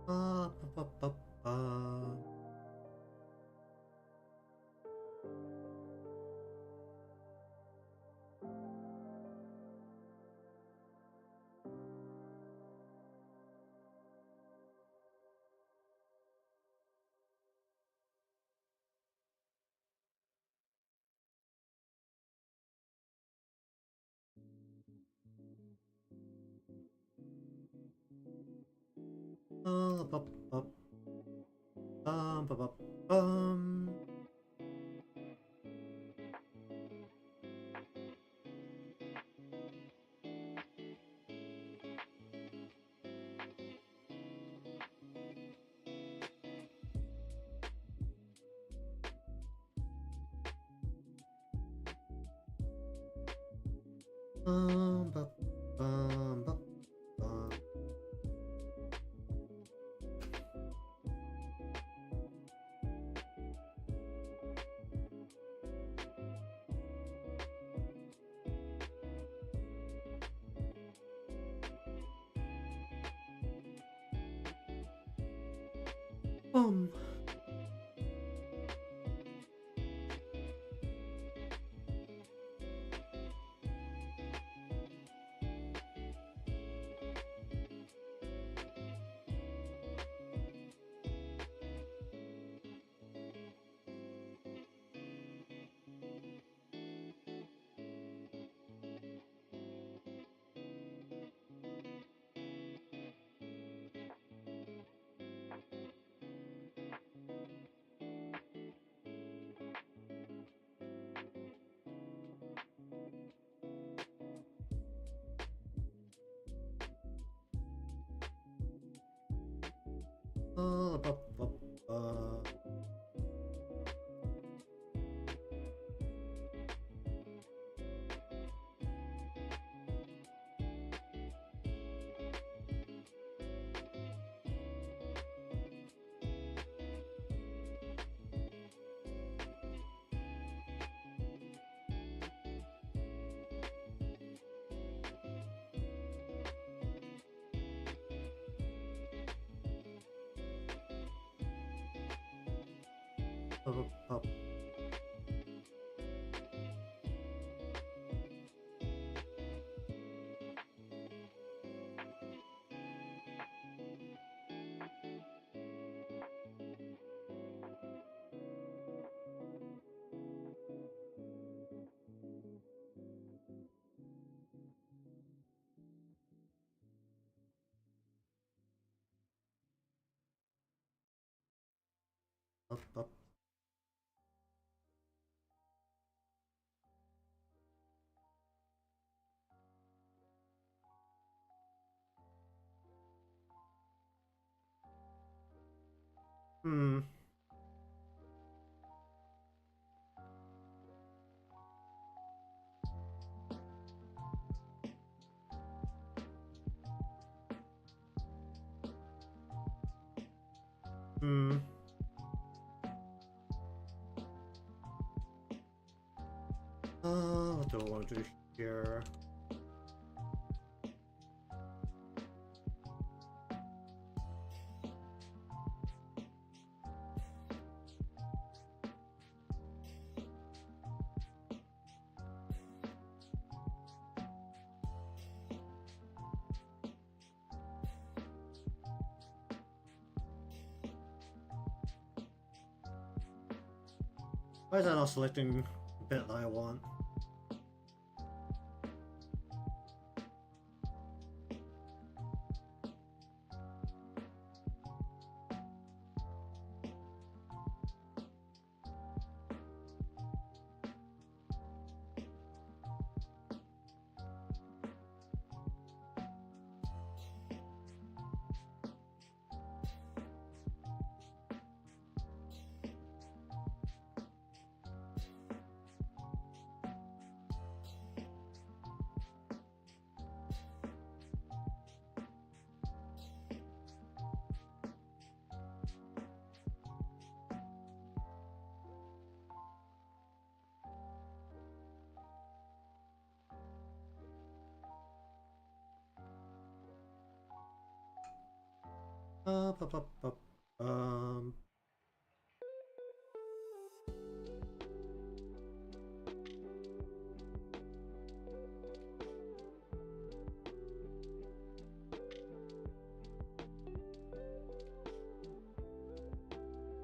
Ba, ba, ba, ba. Ba, ba, ba, ba, bum. Ba, bum, ba, bum. Boom. Ba, ba, ba. Up, up. Up, up. Hmm. Hmm. What do I want to do here? Why is that not selecting the bit that I want? Up, up, up, up.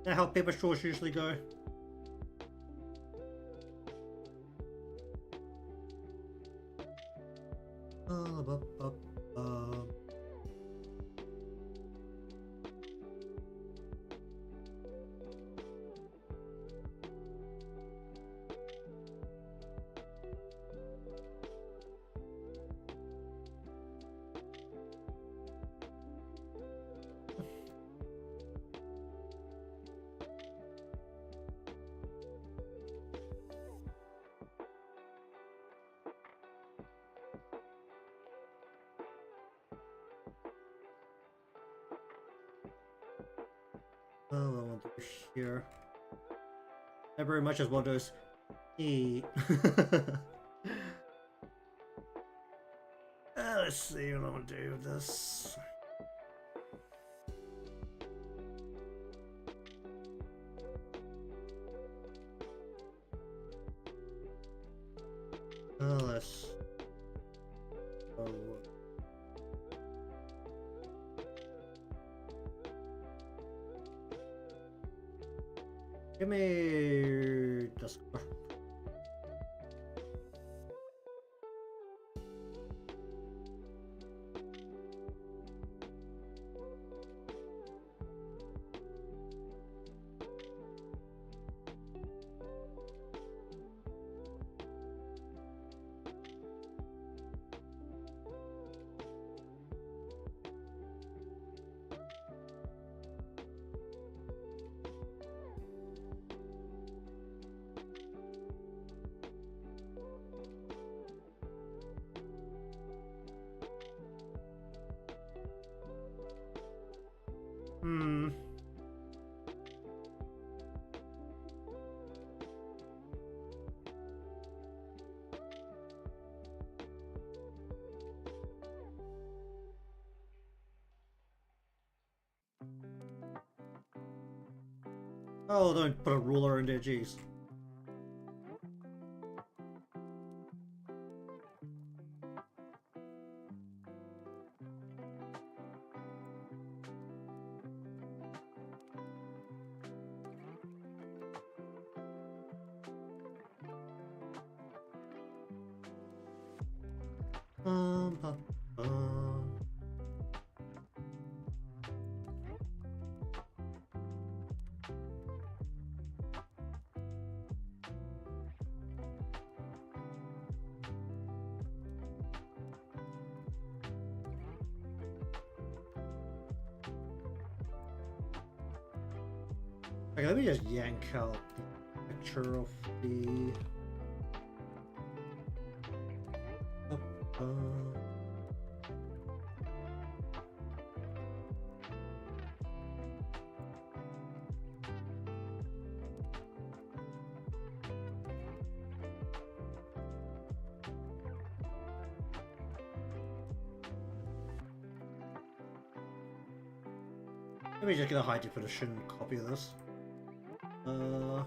That how paper straws usually go. Up, up, up, Oh, I want to do here. Not very much as well as E. Let's see what I want to do with this. Let's. Oh. Give me this. Hmm. Oh, don't put a ruler in there, jeez. Bum, bum, bum. Okay, let me just yank out the picture of the... Let me just get a high definition copy of this. Hum.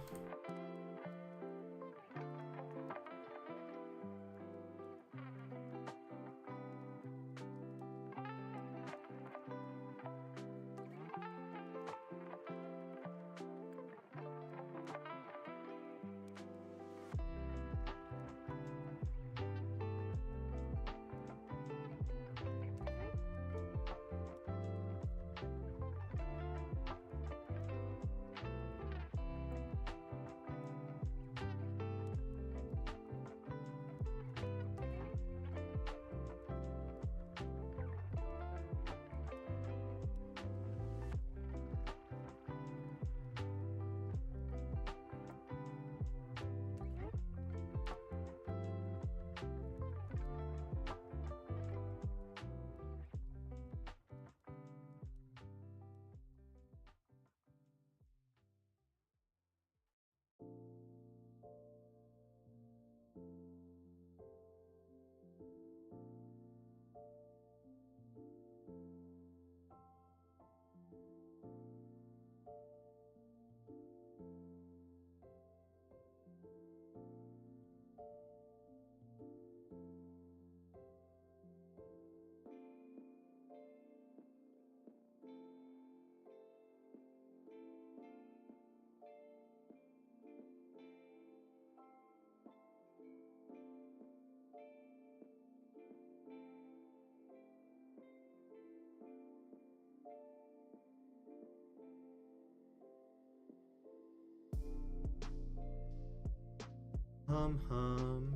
Bum, bum.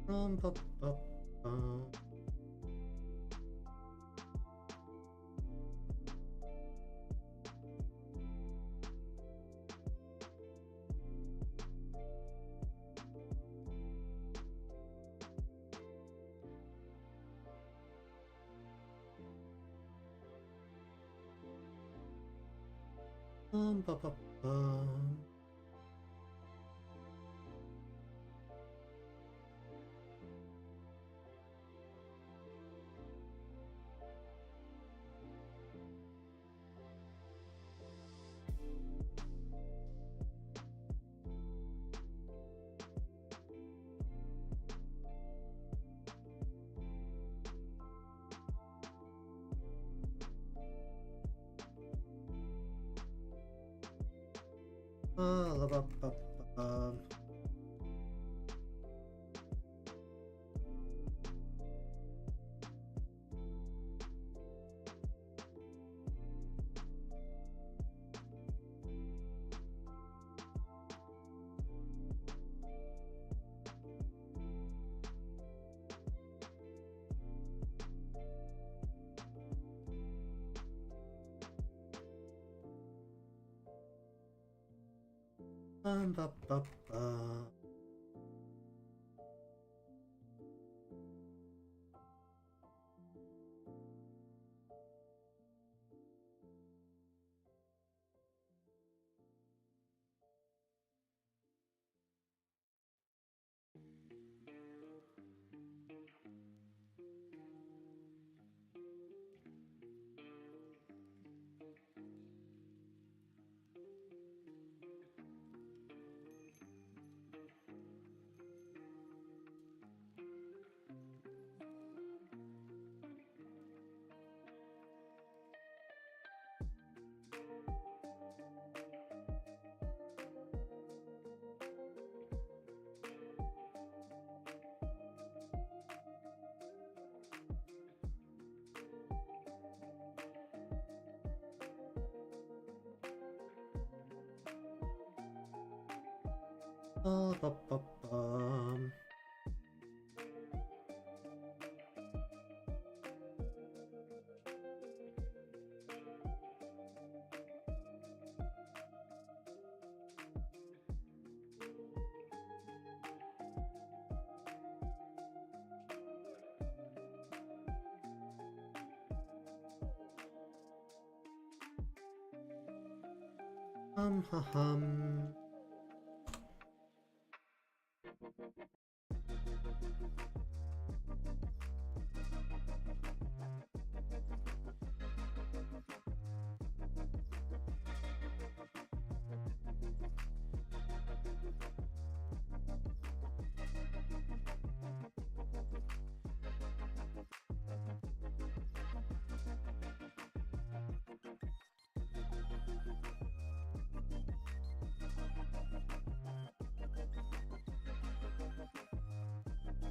Bum, bum, bum, bum. Bum, bum, bum, bum. Bum, bum, bum, bum. Ba, ba, bum. Hum.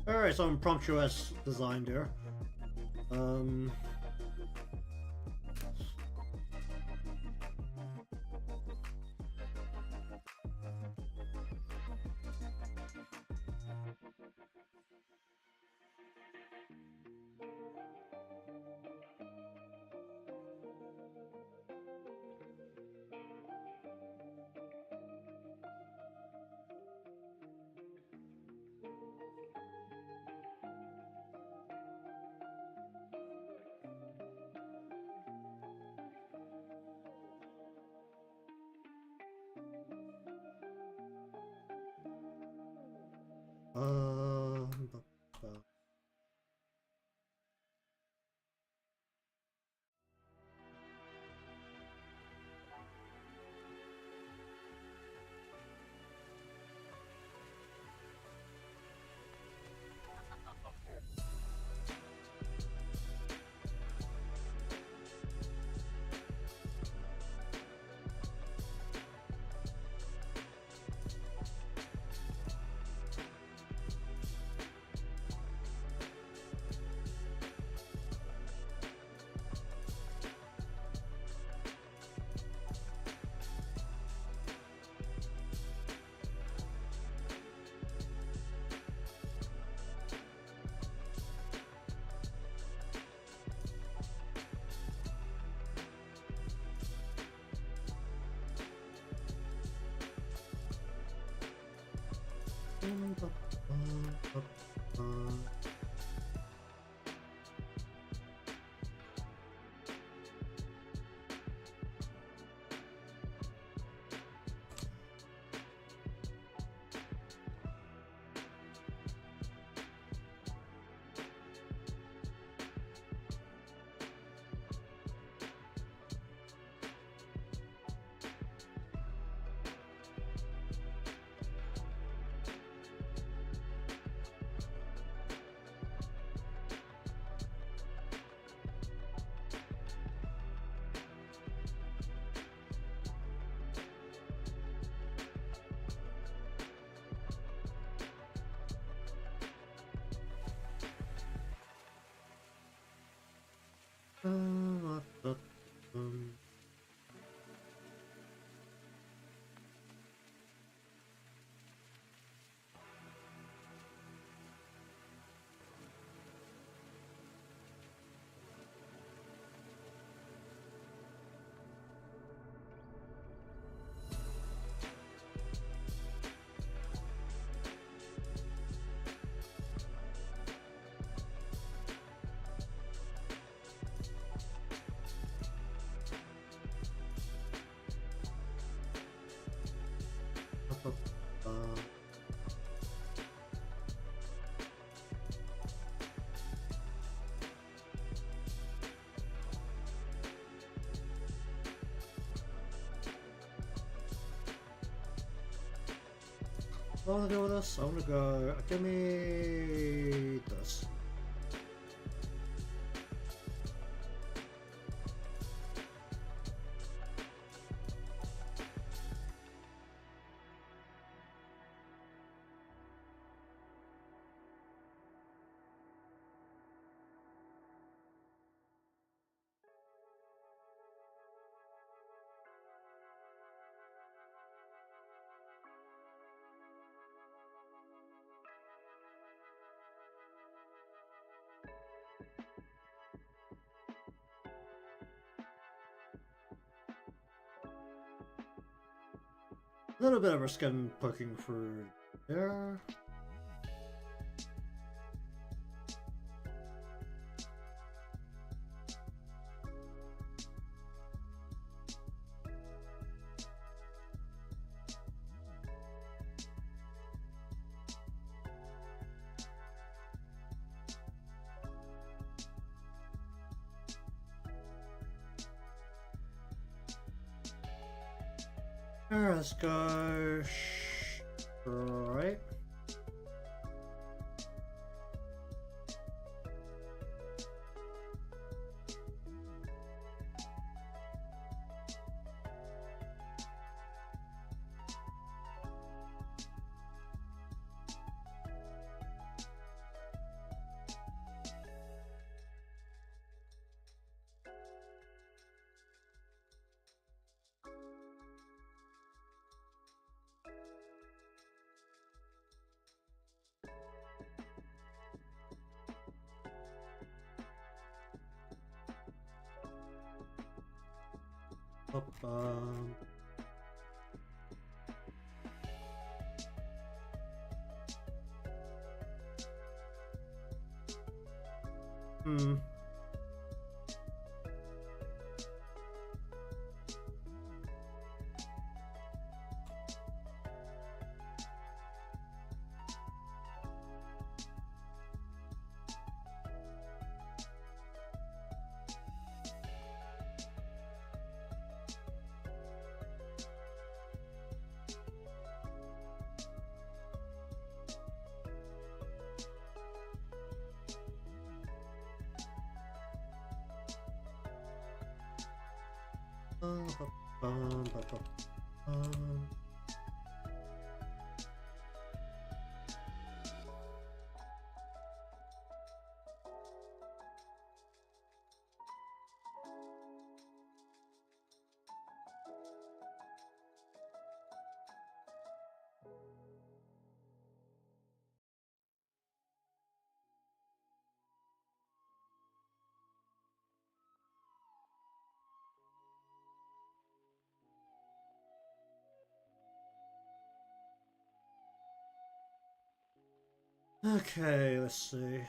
Alright, some promptuous design there. Um. Ba, ba. Ba, ba, ba. Ba, ba, bum. Ba, ba, ba. I wanna go with this. I wanna go. Give me this. A little bit of our skin poking through there. Alright, let's go right. Up, okay, let's see.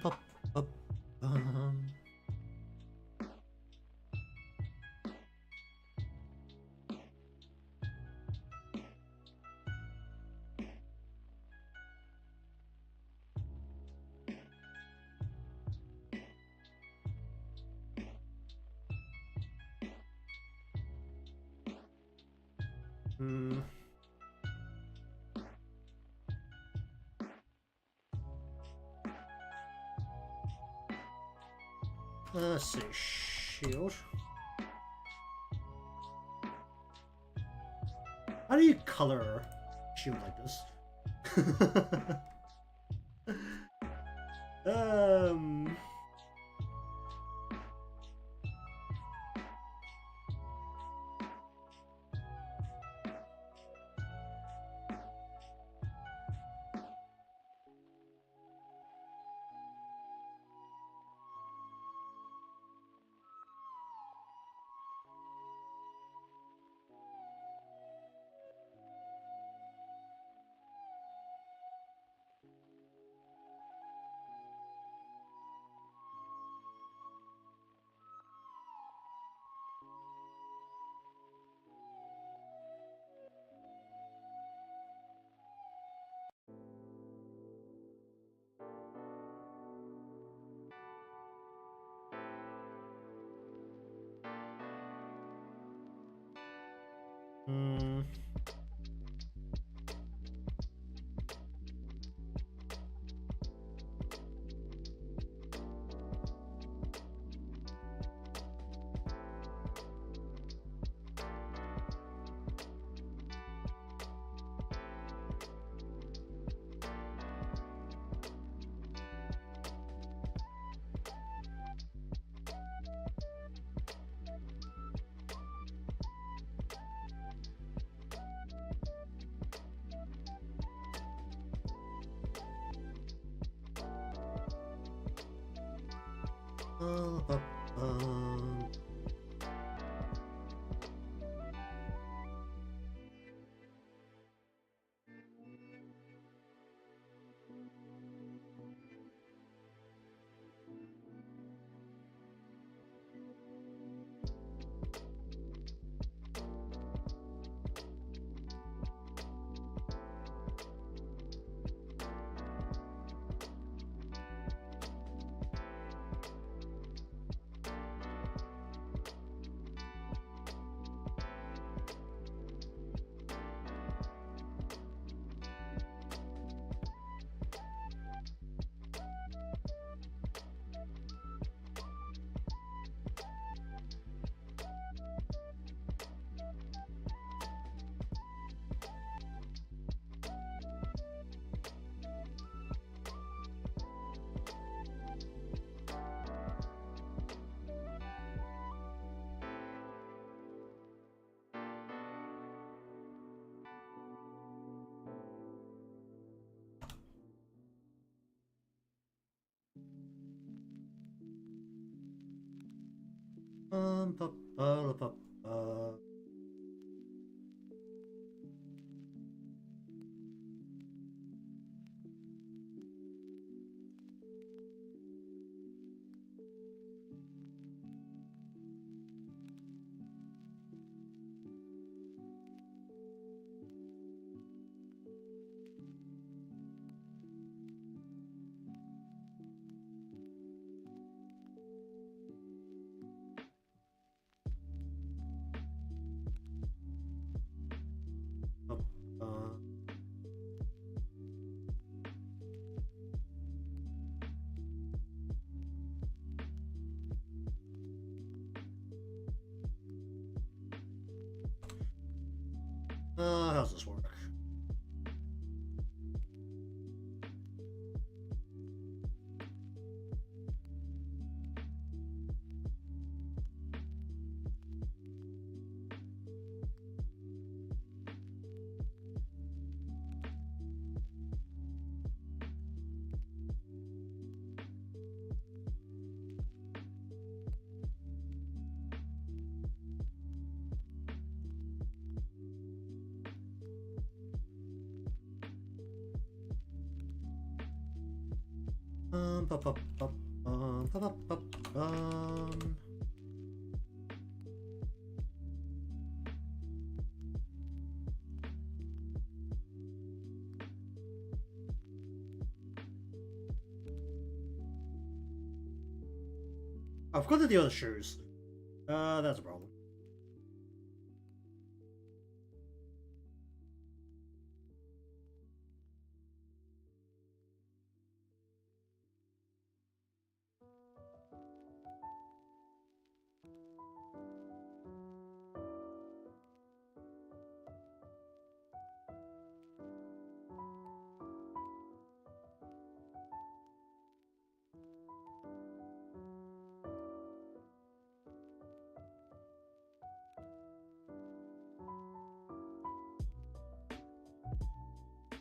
Pop, pop, Let's see, shield. How do you color a shield like this? Pa, pa, pa, pa. Pa, pa. How's this work? Pa, pa, pa, pa, pa, pa, pa. I forgot to do the other shoes. That's a problem.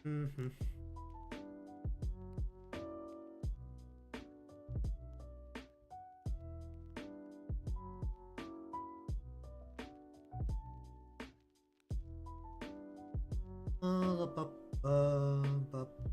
Mm-hmm. Pa, pa, pa.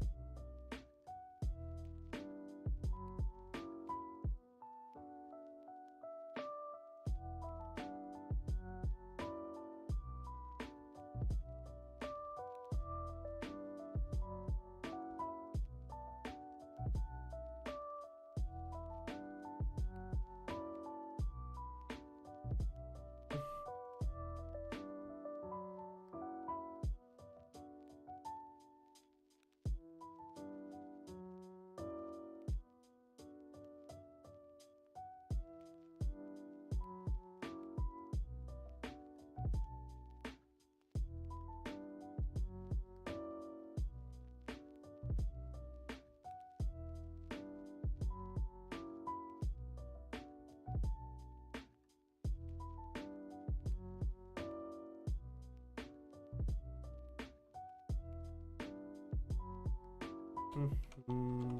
Mm-hmm.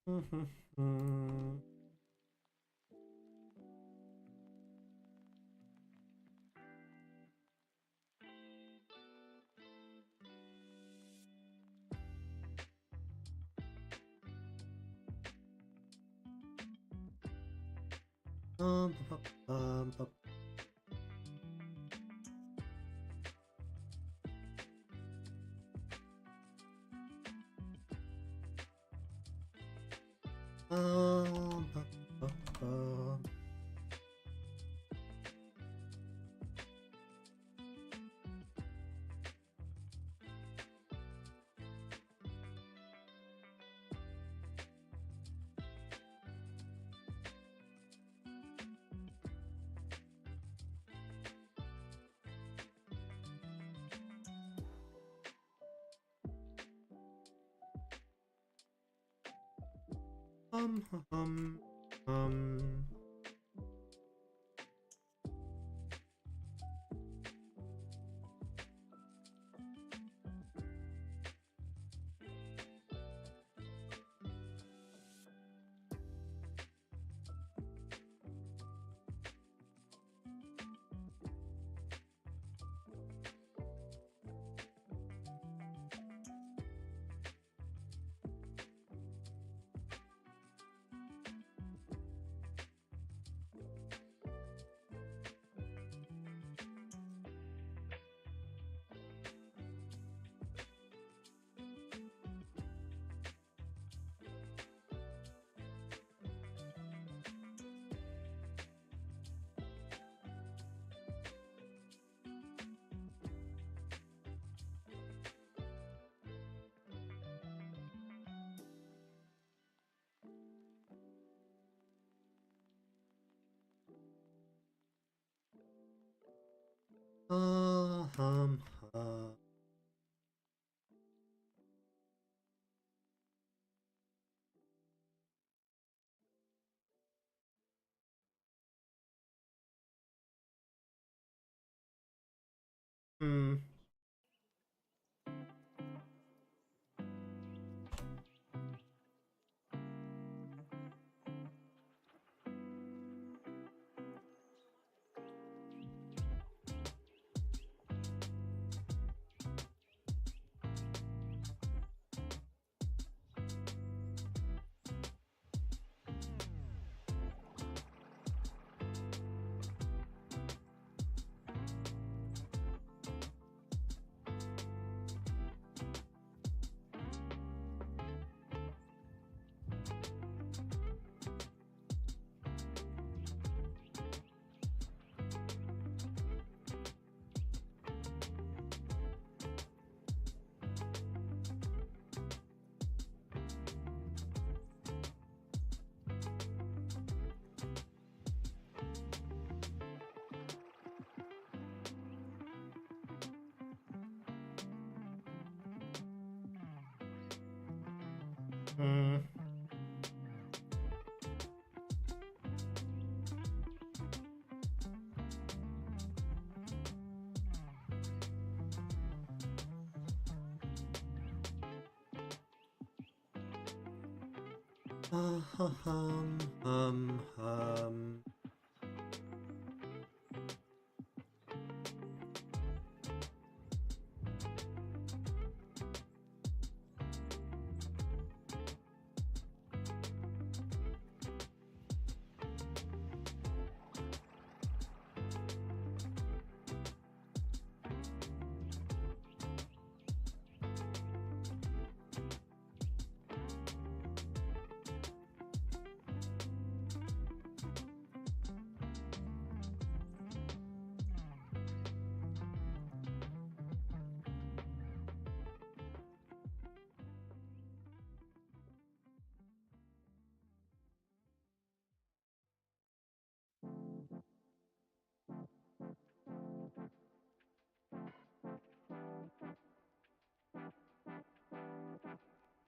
Um, um, um, um, um, um, um, um, um, hmm. Hmm. Um.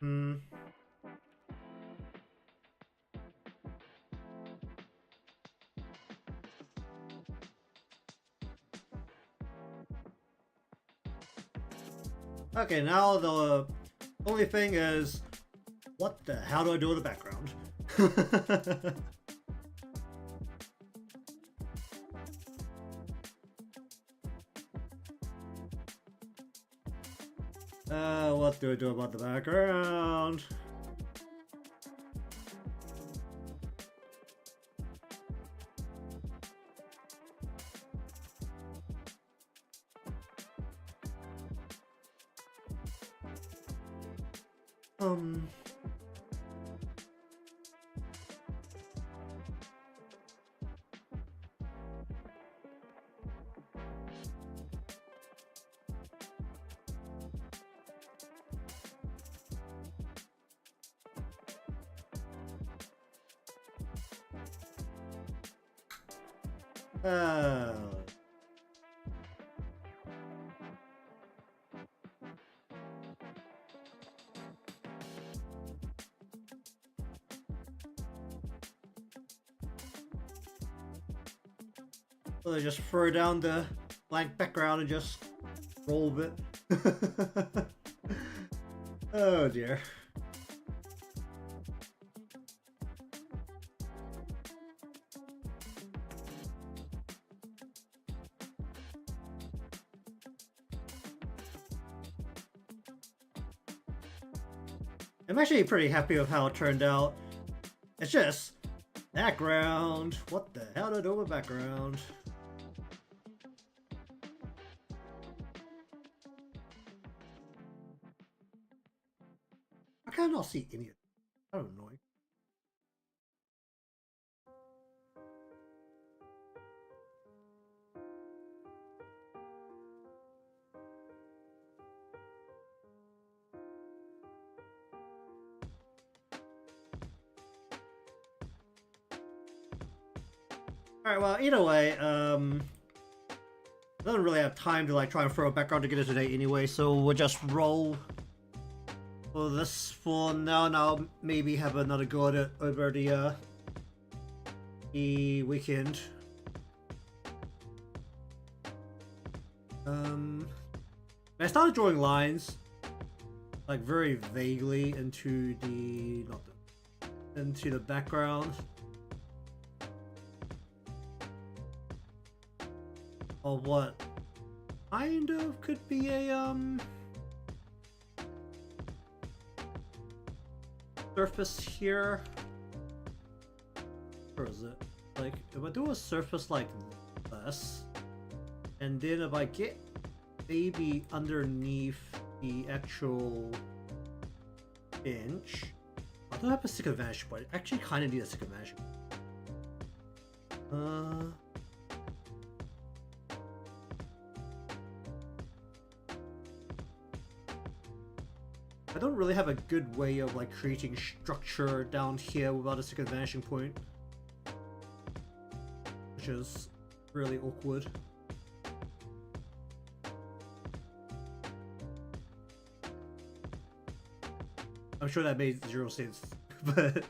Hmm. Okay, now the only thing is What the hell do I do with the background? What do I do about the background? Uh, so I just throw down the blank background and just roll with it. Oh dear. I'm actually pretty happy with how it turned out. It's just background. What the hell did I do with background? I cannot see any of it. I don't know. Alright, well, either way, I don't really have time to like try and throw a background together today anyway, so we'll just roll for this for now, and I'll maybe have another go at it over the weekend. I started drawing lines, like very vaguely into the background. Of what kind of could be a surface here. Where is it? Like if I do a surface like this, and then if I get maybe underneath the actual bench, I don't have a second vantage point. I actually kind of need a second vantage point. I don't really have a good way of like creating structure down here without a second vanishing point, which is really awkward. I'm sure that made zero sense, but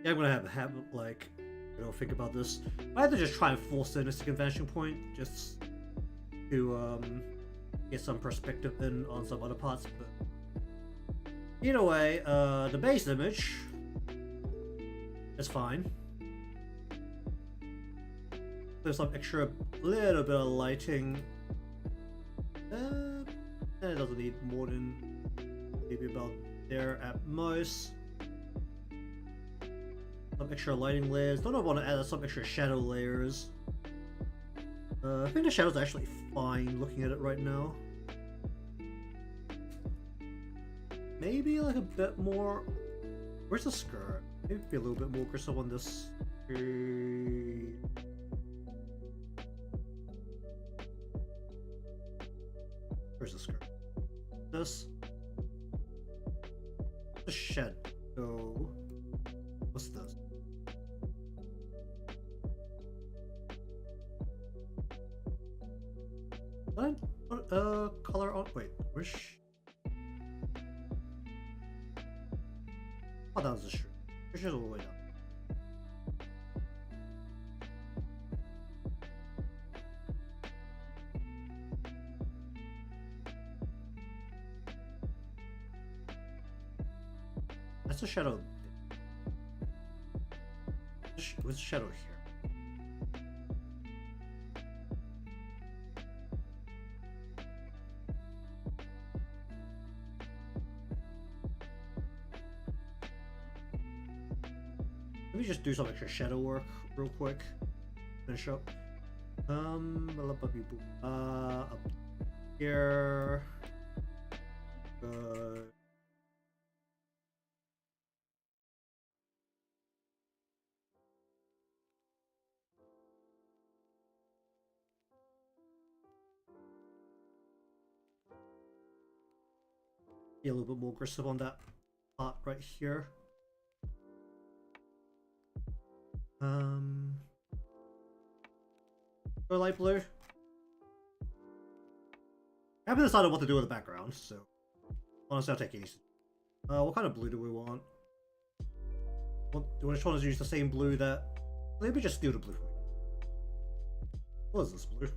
yeah, I'm gonna have like, you know, think about this. I have to just try and force in a second vanishing point just to get some perspective in on some other parts. But either way, the base image is fine. There's some extra little bit of lighting. It doesn't need more than maybe about there at most. Some extra lighting layers. Don't know if I want to add some extra shadow layers. I think the shadow's actually fine looking at it right now. Maybe like a bit more. Where's the skirt? Maybe be a little bit more aggressive on this. Where's the skirt? This. The shadow. What's this? What, color on. Wait, which. Oh, that was the street. Which is all the way down. That's a shadow. What's the shadow here? Let me just do some extra shadow work real quick. Finish up. Up here. Be a little bit more aggressive on that part right here. Go light blue. I haven't decided what to do with the background, so honestly I'll take it easy. What kind of blue do we want? Do we just want to use the same blue that... Maybe just steal the blue from me. What is this blue?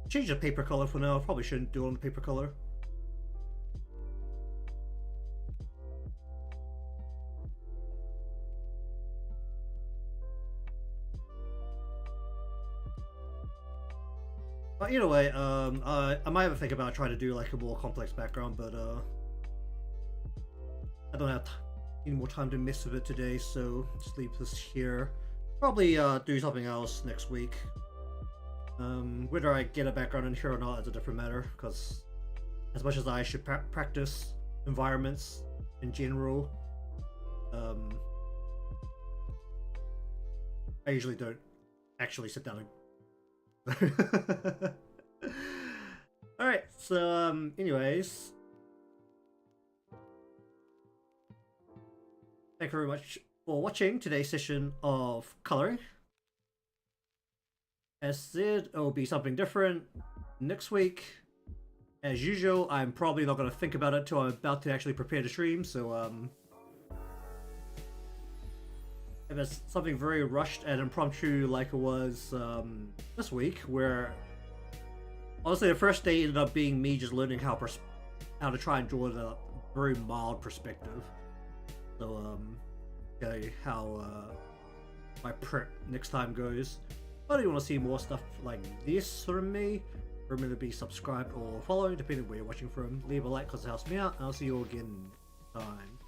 Change the paper color for now. I probably shouldn't do it on the paper color. But either way, I might have a think about trying to do like a more complex background, but I don't have any more time to mess with it today, so just leave this here. Probably do something else next week. Whether I get a background in here or not is a different matter, because as much as I should practice environments in general, I usually don't actually sit down and... Alright, so anyways, thank you very much for watching today's session of coloring. As said, it will be something different next week. As usual, I'm probably not going to think about it till I'm about to actually prepare the stream, so if it's something very rushed and impromptu like it was this week, where honestly the first day ended up being me just learning how to try and draw the very mild perspective. So okay, how my prep next time goes. But if you want to see more stuff like this from me, remember to be subscribed or following, depending on where you're watching from. Leave a like because it helps me out, and I'll see you all again next time.